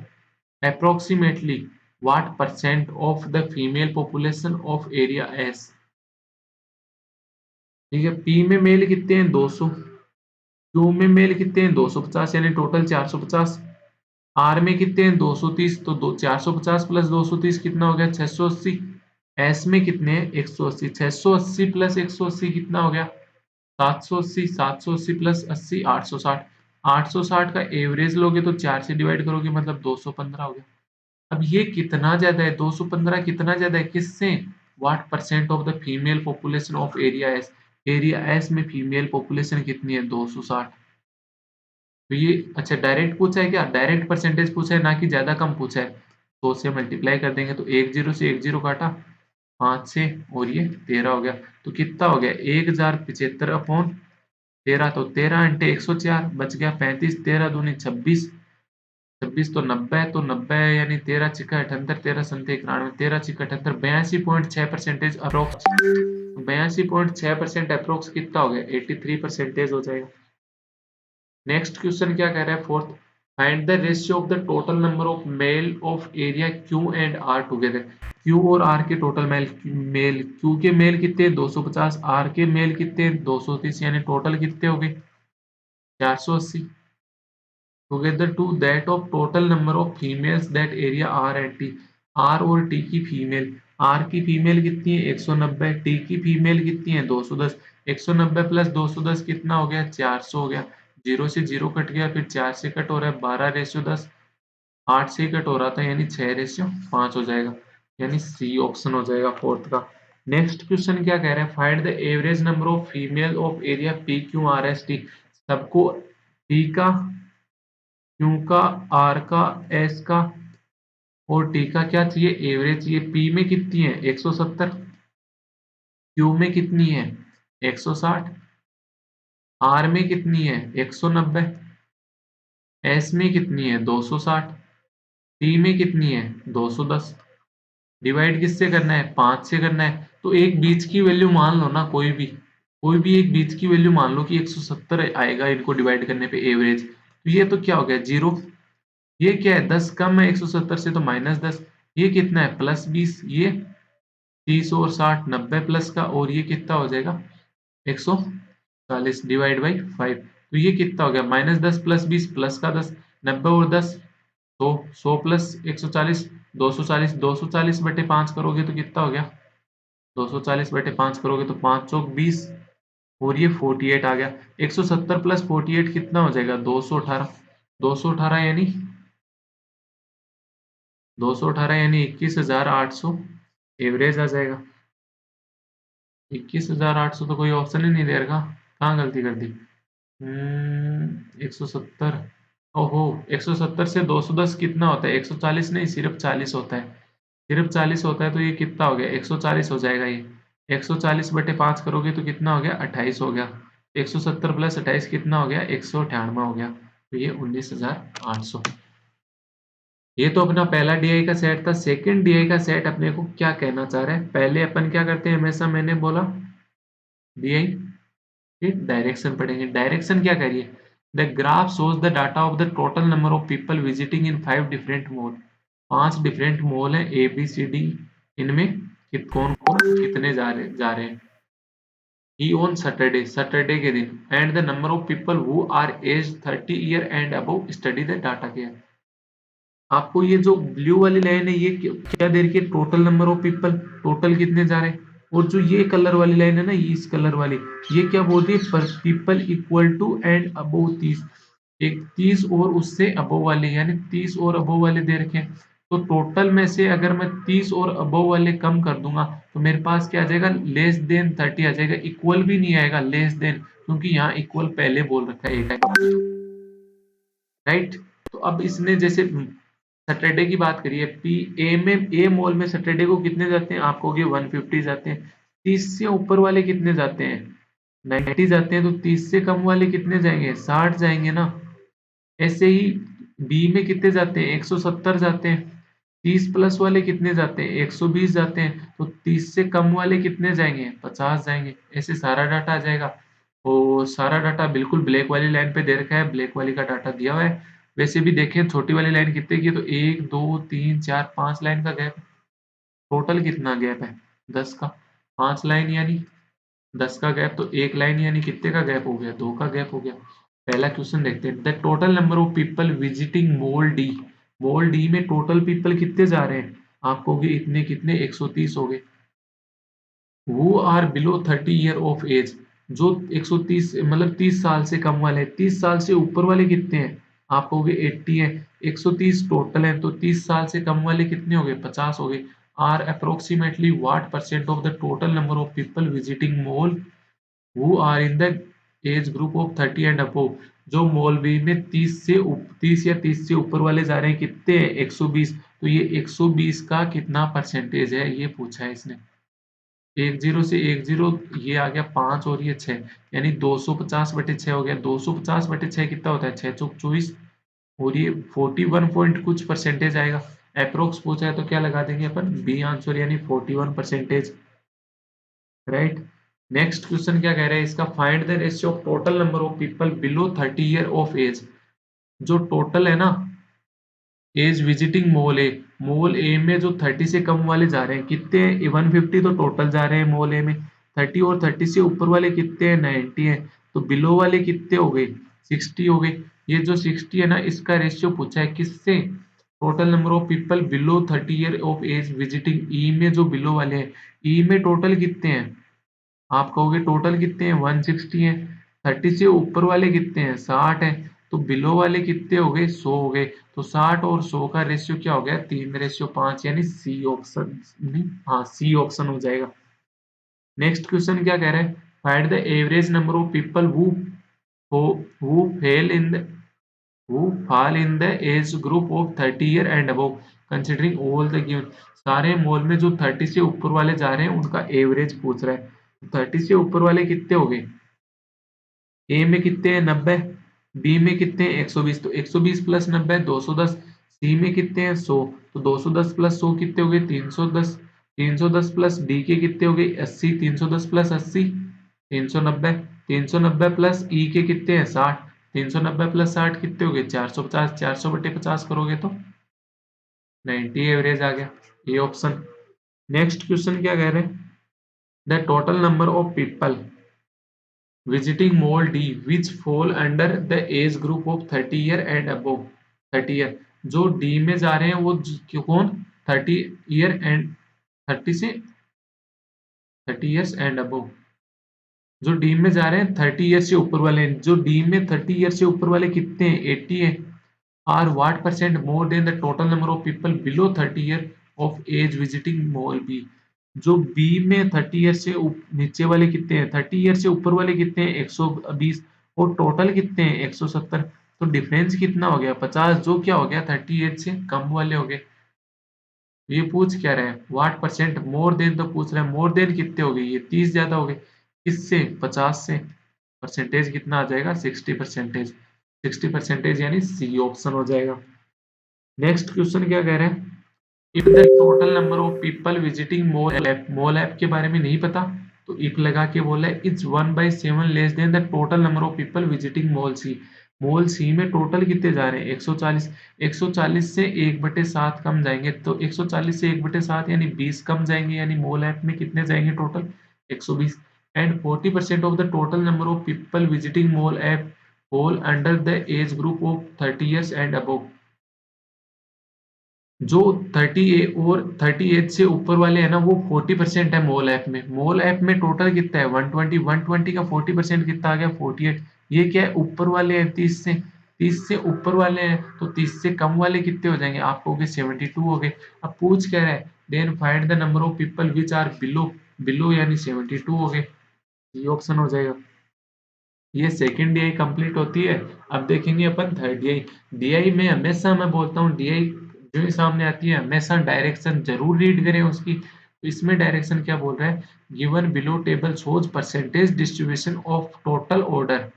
approximately what percent of the female population of area S? ठीक है, P में मेल कितने हैं? 200। Q में मेल कितने हैं? 250 यानी टोटल 450। R में कितने हैं? 230, तो 450 प्लस 230 कितना हो गया? 680। S में कितने हैं? 180। 680 प्लस 180 कितना हो गया? 780। 780 प्लस 80 860। 860 का एवरेज लोगे तो 4 से डिवाइड करोगे, मतलब 215 हो गया। अब ये कितना ज्यादा है? 215 कितना ज्यादा है किससे? What percent of the female population of area S? Area S में फीमेल पॉपुलेशन कितनी है? 260। तो ये अच्छा डायरेक्ट पूछा है क्या? डायरेक्ट परसेंटेज पूछा है, ना कि ज्यादा कम पूछा है। 100 से मल्टीप्लाई कर देंगे तो 10 से 10 काटा, 5 से, और ये 13 हो गया। तो कितना हो गया? 1075/13, तो 13 × 104 बच गया 35। 13 दूनी 26, 26 तो 90, तो 90 यानी 13 छिक्का 78, 13 संते 91, 13 छिक्का 78, 82.6% अप्रोक्स। 82.6% अप्रोक्स कितना हो गया? 83% हो जाएगा। नेक्स्ट क्वेश्चन क्या कह रहा है? Fourth, find the ratio of the total number of male of area Q and R together. Q और आर के टोटल मेल क्यू के मेल कितने? 250। आर के मेल कितने? 230, यानी टोटल कितने हो गए? 480। Together to that of total number of females that area R and T. R और टी की फीमेल, आर की फीमेल कितनी है? 190। टी की फीमेल कितनी है? 210। 190 प्लस 210 कितना हो गया? 400 हो गया। जीरो से जीरो कट गया, फिर 4 से कट हो रहा है 12/10। 8 से कट हो रहा था, यानी 6/5 हो जाएगा, यानी सी ऑप्शन हो जाएगा फोर्थ का। नेक्स्ट क्वेश्चन क्या कह रहा है? Find the average number of female of area P Q R S T. सबको टी का, क्यू का, आर का, एस का और टी का क्या चाहिए? एवरेज चाहिए। पी में कितनी है? 170। क्यू में कितनी है? 160। आर में कितनी है? 190। एस में कितनी है? 260। टी में कितनी है? 210। डिवाइड किससे करना है? 5 से करना है। तो एक बीच की वैल्यू मान लो ना, कोई भी एक बीच की वैल्यू मान लो कि 170 आएगा इनको डिवाइड करने पे एवरेज। तो ये तो क्या हो गया? जीरो। ये क्या है? 10 कम है 170 से, तो -10। ये कितना है? +20। ये 30 और 60, 90 प्लस का, और ये कितना हो जाएगा? 140 डिवाइड बाई 5। तो ये कितना हो गया? -10 प्लस 20 प्लस का 10, 90 और 10, तो 100 प्लस 140, 240। 240/5 करोगे तो कितना हो गया? 240/5 करोगे तो 5 चौक 20, और ये 48 आ गया। 170 प्लस 48 कितना हो जाएगा? 218। 218 यानी 21,800 एवरेज आ जाएगा। 21,800 तो कोई ऑप्शन ही नहीं दे रखा, कहाँ गलती कर दी? 170, ओहो, 170 से 210 कितना होता है? 140 नहीं, सिर्फ 40 होता है। सिर्फ 40 होता है, तो ये कितना हो गया? 140 हो जाएगा ये। 140/5 करोगे तो कितना हो गया? 28 हो गया। 170 प्लस 28 कितना हो गया? 198 हो गया। तो ये 19,800। ये तो अपना पहला डीआई का सेट था। सेकंड डीआई का सेट अपने को क्या कहना चाह रहा है? पहले अपन क्या करते हैं हमेशा, मैंने बोला डीआई, फिर डायरेक्शन पढ़ेंगे। डायरेक्शन क्या करिए? The graph shows the data of the total number of people visiting in 5 different mall. 5 different mall हैं ए बी सी डी। इनमें कौन कौन कितने जा रहे हैं। ही ऑन सैटरडे, सैटरडे के दिन, and the number of people who are age 30 year and above study the data care. आपको ये जो ब्लू वाली लाइन है ये क्या दे रही है, total number of people, total कितने जा रहे हैं। और जो ये कलर वाली लाइन है ना, ये इस कलर वाली, ये क्या बोलती है, पर people equal to and above 30, एक 30 और उससे अबव वाले, यानी 30 और अबव वाले दे रखे हैं। तो टोटल में से अगर मैं 30 और अबव वाले कम कर दूंगा तो मेरे पास क्या आ जाएगा, लेस देन 30 आ जाएगा, इक्वल भी नहीं आएगा, लेस देन, क्योंकि यहाँ इक्वल पहले बोल रखा है एक राइट। तो अब इसने जैसे सैटरडे की बात करिए, पी ए में, ए मॉल में सैटरडे को कितने जाते हैं, आप कहोगे 150 जाते हैं। 30 से ऊपर वाले कितने जाते हैं, 90 जाते हैं। तो 30 से कम वाले कितने जाएंगे, 60 जाएंगे ना। ऐसे ही बी में कितने जाते हैं, 170 जाते हैं। 30 प्लस वाले कितने जाते हैं, 120 जाते हैं। तो 30 से कम वाले कितने जाएंगे, 50 जाएंगे। ऐसे सारा डाटा आ जाएगा। और सारा डाटा बिल्कुल ब्लैक वाली लाइन पे दे रखा है, ब्लैक वाली का डाटा दिया हुआ है। वैसे भी देखें छोटी वाली लाइन कितने की है, तो 1 2 3 4 5 लाइन का गैप। टोटल कितना गैप है, 10 का। 5 लाइन यानी 10 का गैप, तो एक लाइन यानी कितने का गैप हो गया, 2 का गैप हो गया। पहला क्वेश्चन देखते हैं, the total number of people visiting mall D, mall D में टोटल पीपल कितने जा रहे हैं, आप कहोगे इतने कितने, 130 हो गए। Who are below 30 year of age, जो 130 मतलब 30 साल से कम वाले, 30 साल से ऊपर वाले कितने हैं, आप कहोगे 80 है। 130 टोटल है, तो 30 साल से कम वाले कितने हो गए, 50 हो गए। Are approximately what percent of the total number of people visiting mall who are in the age group of 30 and above, जो मॉल बी में 30 या 30 से ऊपर वाले जा रहे हैं, कितने हैं, 120। तो ये 120 का कितना परसेंटेज है, ये पूछा है इसने। 10 से 10 ये आ गया 5 और ये 6, यानी 250/6 हो गया। 250/6 कितना होता है, 6 चौक 24। और ये 41 पॉइंट कुछ परसेंटेज आएगा। अप्रोक्स पूछा है तो क्या लगा देंगे अपन, बी आंसर, यानी 41%। राइट। नेक्स्ट क्वेश्चन क्या कह रहा है इसका, find the ratio of total number of people below 30 year of age. जो टोटल है ना age visiting mall A, mall A में जो 30 से कम वाले जा रहे हैं कितने हैं, 150 तो टोटल जा रहे हैं मॉल ए में। 30 और 30 से ऊपर वाले कितने हैं, 90 है। तो बिलो वाले कितने हो गए, 60 हो गए। ये जो 60 है ना, इसका रेशियो पूछा है किससे, total number of people below 30 year of age visiting E में, जो बिलो वाले हैं। ई में टोटल कितने हैं, आप कहोगे टोटल कितने हैं, 160 है। 30 से ऊपर वाले कितने हैं, 60 है। तो बिलो वाले कितने हो गए, 100 हो गए। तो 60 और 100 का रेशियो क्या हो गया, 3:5, यानी सी ऑप्शन, नहीं हाँ सी ऑप्शन हो जाएगा। नेक्स्ट क्वेश्चन क्या कह रहा है, find the average number of people who fail in the who fall in the age group of 30 year and above considering all the given। सारे मॉल में जो 30 से ऊपर वाले जा रहे हैं उनका एवरेज पूछ रहा है। 30 से ऊपर वाले कितने हो गए, ए में कितने हैं, 90। बी में कितने हैं, 120। तो 120 प्लस 90 210। सी में कितने हैं, 100। तो 210 प्लस 100 कितने हो गए, 310। 310 प्लस डी के कितने हो गए, 80। 310 प्लस 80 390। 390 प्लस ई के कितने हैं, 60। 390 प्लस 60 कितने हो गए, 450। 400/50 करोगे तो 90 एवरेज आ गया, ये ऑप्शन। नेक्स्ट क्वेश्चन क्या कह रहे हैं, the total number of people visiting mall D which fall under the age group of 30 year and above। 30 year, जो D में जा रहे हैं वो कौन, 30 ईयर एंड 30 से 30 ईयर्स एंड अबव, जो डी में जा रहे हैं 30 ईयर से ऊपर वाले, जो डी में 30 ईयर से ऊपर वाले कितने हैं, 80 है। Are what percent more than the total number of people below 30 year of age visiting mall B. जो बी में 30 ईयर से नीचे वाले कितने हैं, 30 ईयर से ऊपर वाले कितने हैं, 120। और टोटल कितने हैं, 170। तो डिफरेंस कितना हो गया, 50, जो क्या हो गया 30 एज से कम वाले हो गए। ये पूछ क्या रहा है, व्हाट परसेंट मोर देन, तो पूछ रहा है मोर देन कितने हो गए, ये 30 ज्यादा हो गए, किससे, 50 से। परसेंटेज कितना आ जाएगा, 60%। 60% यानी सी ऑप्शन हो जाएगा। नेक्स्ट क्वेश्चन क्या कह रहे हैं, if the total number of people visiting mall app के बारे में नहीं पता, तो इफ लगा के बोला है it's 1/7 less than the total number of people visiting mall C. Mall C में टोटल कितने जा रहे हैं, 140। 140 से 1/7 कम जाएंगे, तो 140 से 1/7 यानी 20 कम जाएंगे, यानी मॉल ऐप में कितने जाएंगे total, 120। and 40% of the total number of people visiting mall app fall under the age group of 30 years and above। जो 30 और 30 एज से ऊपर वाले हैं ना वो 40% है मॉल ऐप में। मॉल ऐप में टोटल कितना है 120 का 40% कितना आ गया 48। ये क्या है ऊपर वाले हैं 30 से ऊपर वाले हैं तो 30 से कम वाले कितने हो जाएंगे आप कहोगे 72 हो गए। अब पूछ क्या रहा है then find the number of people which are below below यानी 72 हो गए। ये ऑप्शन हो जाएगा। ये सेकंड डीआई कंप्लीट होती है। अब देखेंगे अपन थर्ड डीआई। डीआई में हमेशा मैं बोलता हूँ डीआई जो ही सामने आती है हमेशा डायरेक्शन जरूर रीड करें उसकी। तो इसमें डायरेक्शन क्या बोल रहा है given below table shows percentage distribution of total order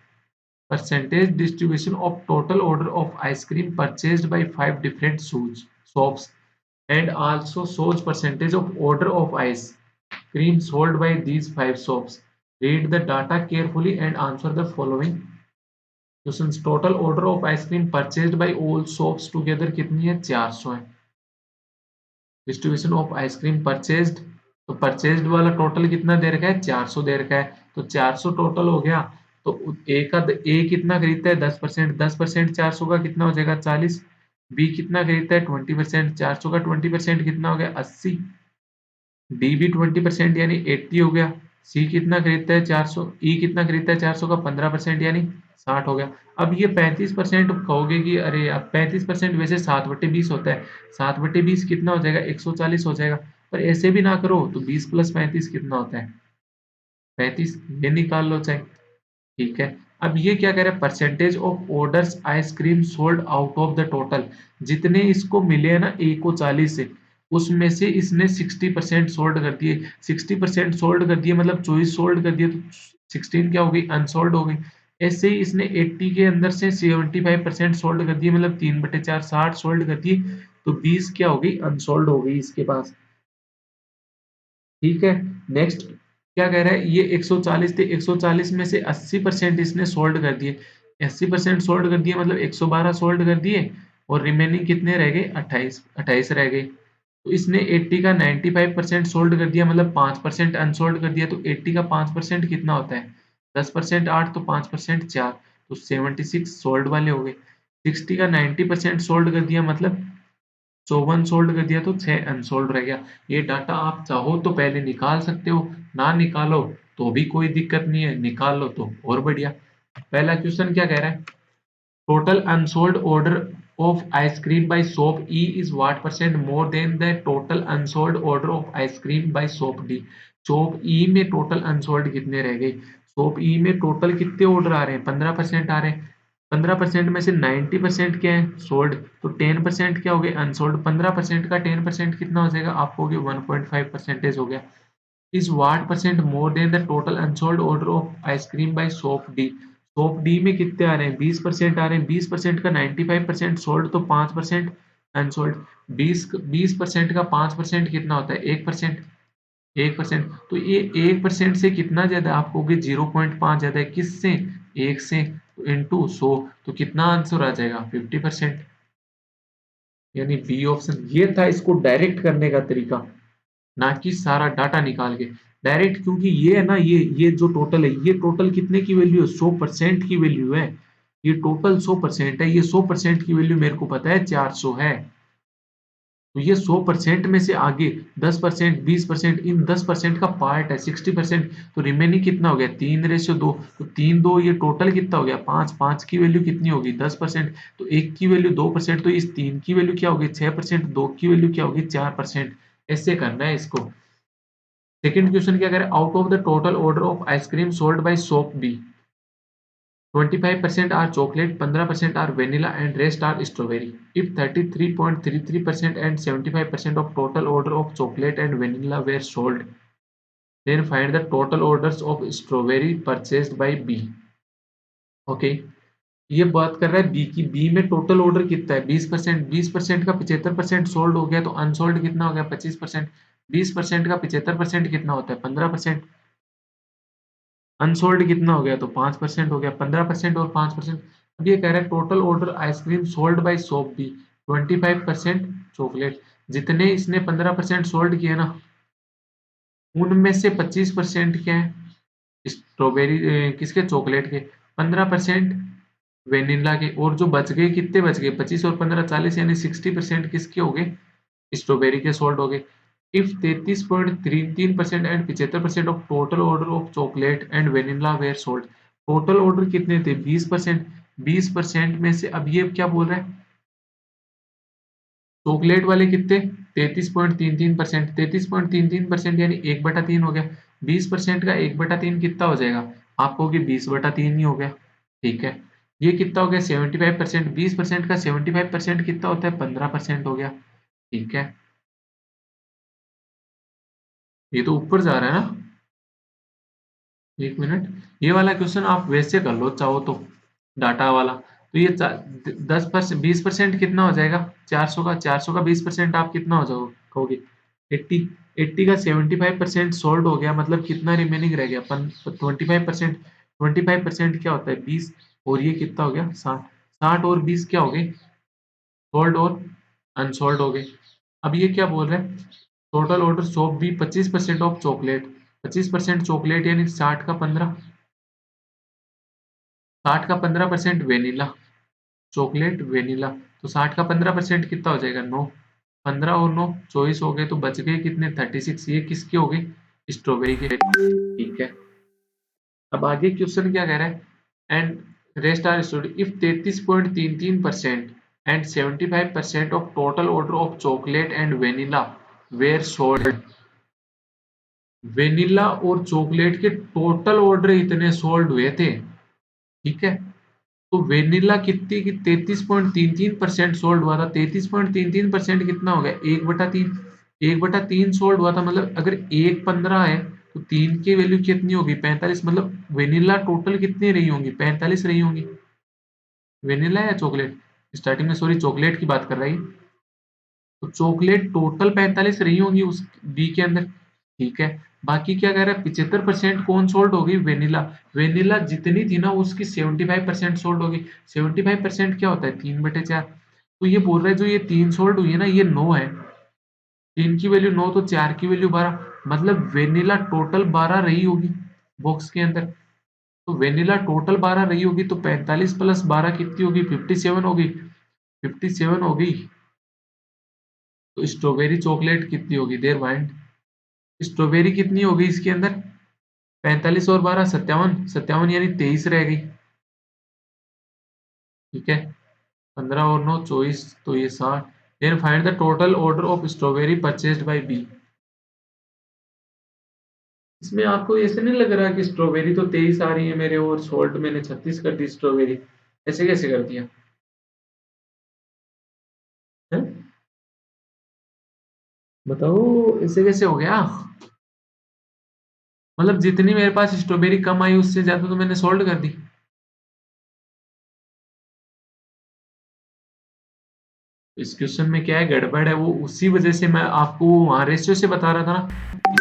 of ice cream purchased by 5 different shops and also shows percentage of order of ice cream sold by these 5 shops। Read the data carefully and answer the following questions. Total order of ice cream purchased bye all shops together कितनी है 400 है। Distribution of ice cream purchased तो purchased वाला total कितना दे रखा है 400 दे रखा है तो 400 टोटल हो गया। तो ए कितना खरीदता है 10%, 10% 400 का कितना हो जाएगा 40। बी कितना खरीदता है 20%, 400 का 20% कितना हो गया 80। डी भी 20% यानी 80 हो गया। सी कितना खरीदता है 400, ई कितना खरीदता है 400 का 15% यानी 60 हो गया। अब ये 35% कहोगे कि अरे अब 35% वैसे 7/20 होता है। 7/20 कितना हो जाएगा 140 हो जाएगा। पर ऐसे भी ना करो तो 20 + 35 कितना होता है 35। ये निकाल लो चाहे। ठीक है। अब ये क्या कह रहा है percentage of orders ice cream sold out of the total. जितने इसको मिले हैं ना ए को 40 से उसमें से इसने 60% सोल्ड कर दिए। 60% सोल्ड कर दिए मतलब 24 सोल्ड कर दिए तो 16 क्या हो गई अनसोल्ड हो गई। ऐसे ही इसने 80 के अंदर से 75% सोल्ड कर दिए मतलब 3/4 60 सोल्ड कर दिए तो 20 क्या हो गई अनसोल्ड हो गई इसके पास। ठीक है। नेक्स्ट क्या कह रहा है ये 140 थे 140 में से 80% इसने सोल्ड कर दिए। 80% सोल्ड कर दिए मतलब 112 सोल्ड कर दिए और रिमेनिंग कितने रह गए 28 28 रह गए। तो इसने 80 का 95% सोल्ड कर दिया मतलब 5% अनसोल्ड कर दिया तो 80 का 5% कितना होता है 10% 8 तो 5% 4 तो 76 सोल्ड वाले हो गए। 60 का 90% सोल्ड कर दिया मतलब 54 सोल्ड कर दिया तो 6 अनसोल्ड रह गया। ये डाटा आप चाहो तो पहले निकाल सकते हो ना निकालो तो भी कोई दिक्कत नहीं है निकाल लो तो और बढ़िया। पहला क्वेश्चन क्या कह रहा है total unsold order of ice cream by shop E is what percent more than the total unsold order of ice cream by shop D। Shop E में टोटल अनसोल्ड कितने रह गए शॉप E में total कितने order आ रहे हैं 15% आ रहे हैं। 15% में से 90% क्या है सोल्ड तो 10% क्या हो गए अनसोल्ड। 15% का 10% कितना हो जाएगा आप कहोगे 1.5% हो गया। Is what percent more than the total unsold order of ice cream by shop D. Shop D में कितने आ रहे हैं 20% आ रहे हैं। 20% का 95% सोल्ड तो 5% अनसोल्ड। 20% का 5% कितना होता है 1%। 1% तो ये 1% से कितना ज्यादा आप कहोगे 0.5 ज्यादा है किससे 1 से तो इंटू 100 तो कितना आंसर आ जाएगा 50%। यानी बी ऑप्शन ये था इसको डायरेक्ट करने का तरीका ना कि सारा डाटा निकाल के डायरेक्ट। क्योंकि ये है ना ये जो टोटल है ये टोटल कितने की वैल्यू है 100% की वैल्यू है। ये टोटल 100% है। ये 100% की वैल्यू मेरे को पता है 400 है। तो ये 100% में से आगे 10% 20% इन 10% का पार्ट है 60%। तो रिमेनिंग कितना हो गया 3:2 तो 3 2 ये टोटल कितना हो गया 5 5 की वैल्यू कितनी होगी 10%। तो 1 की वैल्यू 2% तो इस 3 की वैल्यू क्या होगी 6%। 2 की वैल्यू क्या होगी 4%। ऐसे करना है इसको। सेकंड क्वेश्चन क्या करें out of the total order of ice cream sold by shop B 25% are chocolate 15% are vanilla and rest are strawberry. If 33.33% and 75% of total order of chocolate and vanilla were sold then find the total orders of strawberry purchased by B. Okay. ये बात कर रहा है B की। B में total order कितना है 20%। 20% का 75% सोल्ड हो गया तो अनसोल्ड कितना हो गया 25%। 20% का 75% कितना होता है 15%। अनसोल्ड कितना हो गया तो 5% हो गया। 15% और 5%। अब ये कह रहा है total order ice cream sold by shop B 25% chocolate. जितने इसने 15% सोल्ड किए ना उनमें से 25% क्या है स्ट्रॉबेरी किसके, चॉकलेट के, 15% वेनिला के, और जो बच गए कितने बच गए, 25 और 15 40, यानी 60% किसके हो गए, स्ट्रॉबेरी के सोल्ड हो गए। If 33.33% and 75% of total order of chocolate and vanilla were sold, total order कितने थे, 20%, 20% में से अब ये क्या बोल रहा है, चॉकलेट वाले कितने, 33.33%, 33.33% यानी 1/3 हो गया, 20% का 1/3 कितना हो जाएगा, आप कहोगे 20/3 ही हो गया, ठीक है। ये कितना हो गया, 75%, 20% का 75% कितना होता है, 15% हो गया, ठीक है। ये तो ऊपर जा रहा है ना, एक मिनट, ये वाला क्वेश्चन आप वैसे कर लो चाहो तो, डाटा वाला, तो ये 10%, 20% कितना हो जाएगा, 400 का, 400 का 20% आप कितना हो जाओ कहोगे, 80, 80 का 75% सोल्ड हो गया, मतलब कितना रिमेनिंग रह गया, 25%, 25% क्या होता है, 20, और ये कितना हो गया, 60, 60 और 20 क्या हो गए, सोल्ड और अनसोल्ड हो गए। अब ये क्या बोल रहे हैं, टोटल ऑर्डर शॉप भी 25% ऑफ चॉकलेट, 25% चॉकलेट यानी 60 का 15, 60 का 15% वेनिला, चॉकलेट वेनिला, तो 60 का 15% कितना हो जाएगा, 9, 15 और 9 24 हो गए, तो बच गए कितने, 36, ये किसके हो गए, स्ट्रॉबेरी के, ठीक है। अब आगे क्वेश्चन क्या कह रहा है, and rest are story if 33.33% and 75% of total order of chocolate and vanilla were sold, vanilla और चॉकलेट के टोटल ऑर्डर इतने सोल्ड हुए थे, ठीक है। तो वेनिला कितनी की 33.33% सोल्ड हुआ था, 33.33% कितना हो गया, 1/3, 1/3 सोल्ड हुआ था, मतलब अगर 1/15 है तो 3 की वैल्यू कितनी होगी, 45, मतलब वेनिला टोटल कितनी रही होंगी, 45 रही होंगी, वेनिला या चॉकलेट, स्टार्टिंग में सॉरी चॉकलेट की बात कर रही, तो चॉकलेट टोटल 45 रही होंगी उस बी के अंदर, ठीक है। बाकी क्या कह रहा है, 75% कौन सोल्ड होगी, वेनिला, वेनिला जितनी थी ना उसकी 75% सोल्ड होगी, 75% क्या होता है, 3/4, तो ये बोल रहा है जो ये 3 सोल्ड हुई है ना, ये 9 है, 3 की वैल्यू 9 तो 4 की वैल्यू 12, मतलब वेनिला टोटल 12 रही होगी बॉक्स के अंदर, तो वेनिला टोटल 12 रही होगी, तो 45 प्लस 12 कितनी होगी, 57 होगी, 57 हो गई, तो स्ट्रॉबेरी चॉकलेट कितनी होगी, देयर माइंड, स्ट्रॉबेरी कितनी हो गई इसके अंदर, 45 और 12 57, 57 यानी 23 रह गई, ठीक है। 15 और 9 24, तो ये 60, then find the total order of strawberry purchased by B. इसमें आपको ऐसे नहीं लग रहा कि स्ट्रॉबेरी तो 23 आ रही है मेरे और सोल्ट मैंने 36 कर दी स्ट्रॉबेरी, ऐसे कैसे कर दिया है? बताओ ऐसे कैसे हो गया, मतलब जितनी मेरे पास स्ट्रॉबेरी कम आई उससे ज्यादा तो मैंने सोल्ड कर दी। इस क्वेश्चन में क्या है, गड़बड़ है, वो उसी वजह से मैं आपको वहां रेशियो से बता रहा था ना,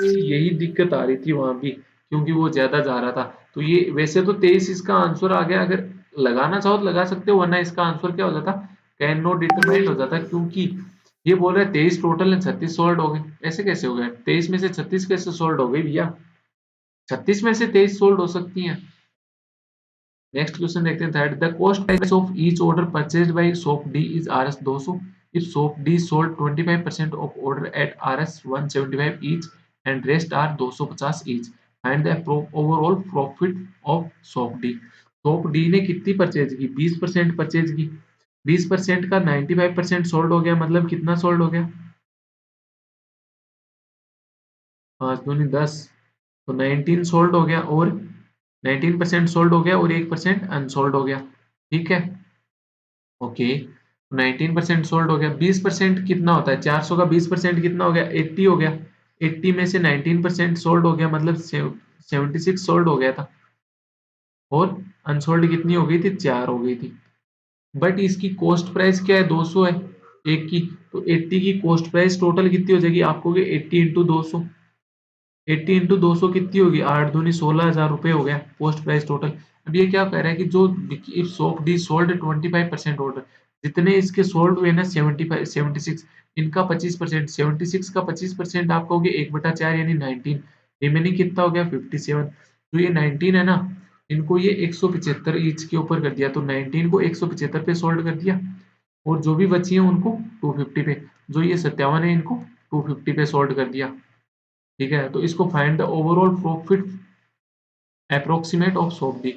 इसकी यही दिक्कत आ रही थी वहां भी, क्योंकि वो ज्यादा जा रहा था, तो ये वैसे तो 23 इसका आंसर आ गया, अगर लगाना चाहो तो लगा सकते हो, वरना इसका आंसर क्या हो जाता, कैन नॉट डिटरमाइंड हो जाता, क्योंकि ये बोल रहे 23 टोटल है, 36 सोल्ड हो गए, ऐसे कैसे हो गए, 23 में से 36 कैसे सोल्ड हो गई भैया, 36 में से 23 सोल्ड हो सकती है। नेक्स्ट क्वेश्चन देखते हैं, that the cost price of each order purchased by shop D is Rs 200 if shop D sold 25% of order at Rs 175 each and rest are 250 each, find the overall profit of shop D। Shop D ने कितनी purchase की, 20% purchase की, 20% का 95% sold हो गया, मतलब कितना sold हो गया, 5 दूनी 10, तो 19 सोल्ड हो गया, और 19% सोल्ड हो गया और 1% अनसोल्ड हो गया, ठीक है, ओके। 19% सोल्ड हो गया, 20% कितना होता है, 400 का 20% कितना हो गया, 80 हो गया, 80 में से 19% सोल्ड हो गया, मतलब 76 सोल्ड हो गया था, और अनसोल्ड कितनी हो गई थी, 4 हो गई थी, बट इसकी कॉस्ट प्राइस क्या है, 200 है एक की, तो 80 की कॉस्ट प्राइस टोटल कितनी हो जाएगी, आपको 80 इंटू 200, 80 इंटू 200 कितनी होगी, 8 दूनी 16,000 रुपये हो गया कॉस्ट प्राइस टोटल। अब ये क्या कह रहा है कि जो if shop D sold 25% order, जितने इसके सोल्ड हुए ना 75 76, इनका 25%, 76 का 25% आप कहोगे 1/4 यानी 19, रिमेनिंग कितना हो गया 57, जो ये 19 है ना, इनको ये 175 ईच के ऊपर कर दिया, तो 19 को 175 पे सोल्व कर दिया, और जो भी बची है उनको 250 पे, जो ये 57 है इनको 250 पे सोल्व कर दिया। ठीक है, तो इसको find the overall profit approximate of soap the.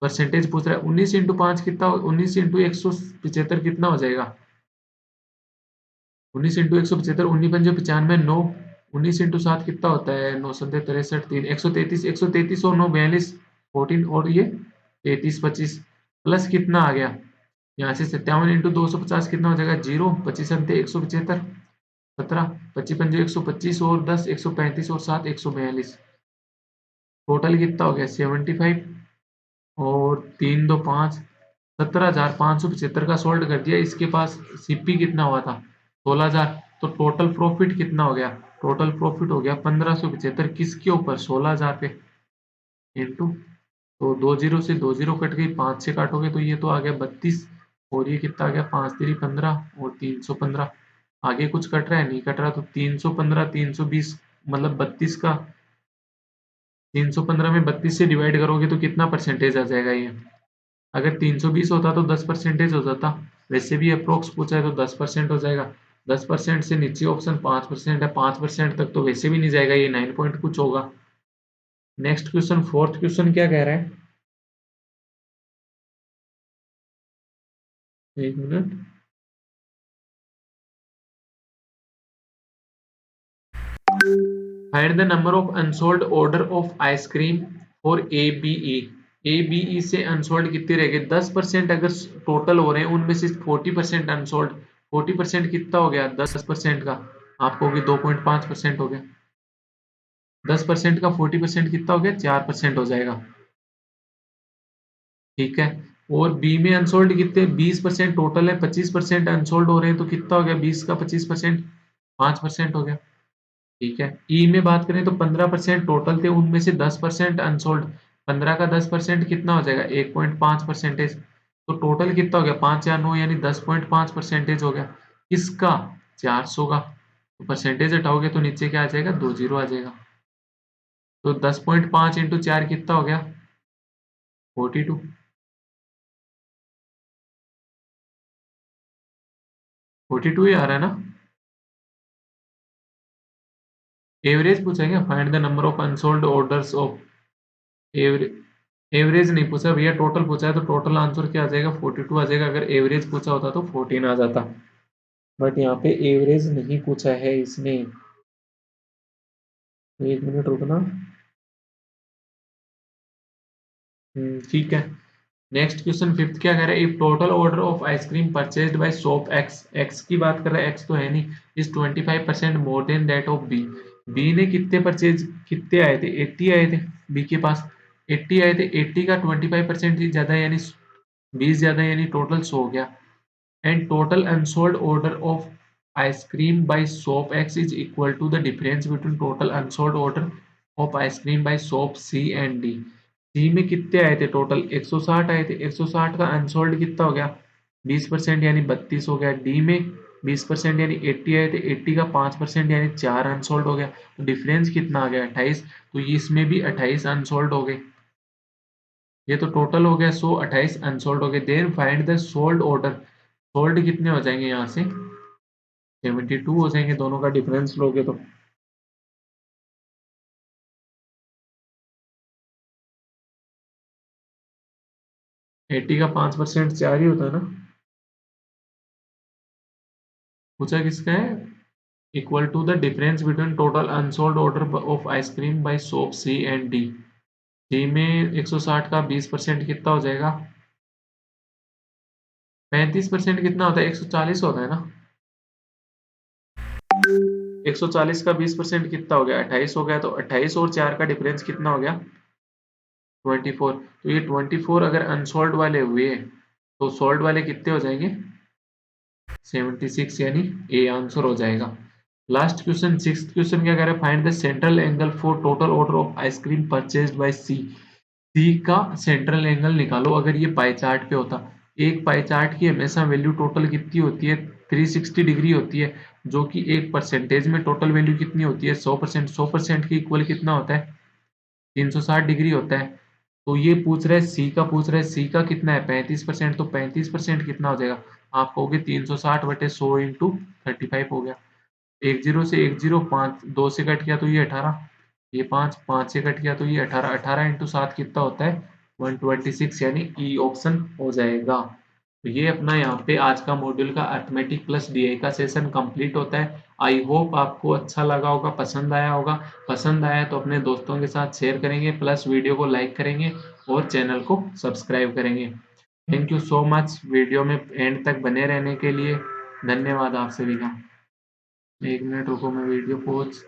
Percentage पूछ रहा है, 19 इंटू 5 कितना, 19 इंटू 175 कितना हो जाएगा, 19 इंटू 175, 19 पंजे 95, 9, 19 इंटू 7 कितना होता है, 9 सत्ते 63, 3, 133, 133 और 9 42, 14, और ये 33 25 प्लस कितना आ गया, यहाँ से 57 इंटू 250 कितना हो जाएगा, 0, 25 सत्ते 175, 17, 25 पंजे 125 और 10 135 और 7 142, टोटल कितना हो गया 75, और 3 2 5, 17,575 का सोल्ड कर दिया। इसके पास सीपी कितना हुआ था, 16,000, तो टोटल प्रॉफिट कितना हो गया, टोटल प्रॉफिट हो गया 1575, किसके ऊपर, 16,000 पे, इंटू, तो 2 जीरो से 2 जीरो कट गई, 5 से काटोगे तो ये तो आ गया 32, और ये कितना आ गया 5 3 15 और 315, आगे कुछ कट रहा है, नहीं कट रहा, तो 315 320, मतलब 32 का, 315 में 32 से डिवाइड करोगे तो कितना परसेंटेज आ जाएगा ये, अगर 320 होता तो 10% हो जाता, वैसे भी अप्रोक्स पूछा है तो 10% हो जाएगा, 10% से नीचे ऑप्शन 5% है, 5% तक तो वैसे भी नहीं जाएगा, ये 9 पॉइंट कुछ होगा। नेक्स्ट क्वेश्चन, फोर्थ क्वेश्चन क्या कह रहा है, एक minute, find the number of unsold order of ice cream for ABE। ABE से अनसोल्ड कितने रह गए, 10% अगर टोटल हो रहे हैं उनमें से 40% अनसोल्ड, 40% कितना हो गया 10% का, आप कहोगे 2.5% हो गया, 10% का 40% कितना हो गया, 4% हो जाएगा। ठीक है, और बी में अनसोल्ड कितने, 20% टोटल है, 25% अनसोल्ड हो रहे हैं, तो कितना हो गया 20 का 25%, 5% हो गया। ठीक है, ई में बात करें तो 15% टोटल थे, उनमें से 10% अनसोल्ड, 15 का 10% कितना हो जाएगा 1.5%, तो टोटल कितना हो गया 5 या 9 यानी 10.5% हो गया, किसका, 400 का, तो परसेंटेज हटाओगे तो नीचे क्या आ जाएगा, 2 जीरो आ जाएगा, तो 10.5 इंटू 4 कितना हो गया 42, 42 ही आ रहा है ना। एवरेज पूछा क्या, find the number of unsold orders of, average, average नहीं पूछा भैया, टोटल पूछा है, तो टोटल आंसर क्या आ जाएगा 42 आ जाएगा, अगर एवरेज पूछा होता तो 14 आ जाता, बट यहाँ पे एवरेज नहीं पूछा है इसने। एक मिनट रुकना। ठीक है, नेक्स्ट क्वेश्चन फिफ्थ क्या कह रहा है, if total order of ice cream purchased by shop X, X की बात कर रहा है, एक्स तो है नहीं, is 25% more than that of B, B ने कितने परचेज, कितने आए थे 80 आए थे, बी के पास 80 आए थे, 80 का 25% ही ज्यादा यानी 20 ज्यादा यानी टोटल 100 हो गया, and total unsold order of ice cream by shop X is equal to the difference between total unsold order of ice cream by shop C and D, C में कितने आए थे टोटल 160 आए थे, 160 का अनसोल्ड कितना हो गया 20% यानी 32 हो गया, डी में 20% यानी 80 आए थे, 80 का 5% यानी 4 अनसोल्ड हो गया, तो डिफरेंस कितना आ गया 28, तो ये इसमें भी 28 अनसोल्ड हो गए, ये तो टोटल हो गया 100, 28 अनसोल्ड हो गए, then find the sold order, sold कितने हो जाएंगे यहाँ से 72 हो जाएंगे, दोनों का डिफरेंस लोगे तो, 80 का 5% 4 ही होता है ना, पूछा किसका है, equal to the difference between total unsold order of ice cream by shop C and D, C में 160 का 20% कितना हो जाएगा 35% कितना होता है 140 होता है ना, 140 का 20% कितना हो गया 28 हो गया, तो 28 और 4 का डिफरेंस कितना हो गया 24, तो ये 24 अगर अनसोल्ड वाले हुए तो सोल्ड वाले कितने हो जाएंगे 76, यानी ए आंसर हो जाएगा। लास्ट क्वेश्चन, सिक्स्थ क्वेश्चन क्या कह रहा है, find the central angle for total order of ice cream purchased by C, C का सेंट्रल एंगल निकालो, अगर ये पाई चार्ट पे होता, एक पाई चार्ट की हमेशा वैल्यू टोटल कितनी होती है 360 डिग्री होती है, जो कि एक परसेंटेज में टोटल वैल्यू कितनी होती है 100%, 100% के इक्वल कितना होता है 360 डिग्री होता है। तो ये पूछ रहा है सी का, पूछ रहा है सी का कितना है 35%, तो 35% कितना हो जाएगा, आप कहोगे 360/100 इंटू 35 हो गया। एक जीरो से एक जीरो, पाँच दो से कट गया तो ये 18, ये पाँच, पाँच से कट गया तो ये 18, 18 इंटू 7 कितना होता है 126, यानी ई ऑप्शन हो जाएगा। तो ये अपना यहाँ पे आज का मॉड्यूल का अर्थमेटिक प्लस डीआई का सेशन कंप्लीट होता है। आई होप आपको अच्छा लगा होगा, पसंद आया होगा। पसंद आया तो अपने दोस्तों के साथ शेयर करेंगे, प्लस वीडियो को लाइक करेंगे और चैनल को सब्सक्राइब करेंगे। Thank you so much video में एंड तक बने रहने के लिए। धन्यवाद आप सभी का। एक मिनट रुको, मैं वीडियो पॉज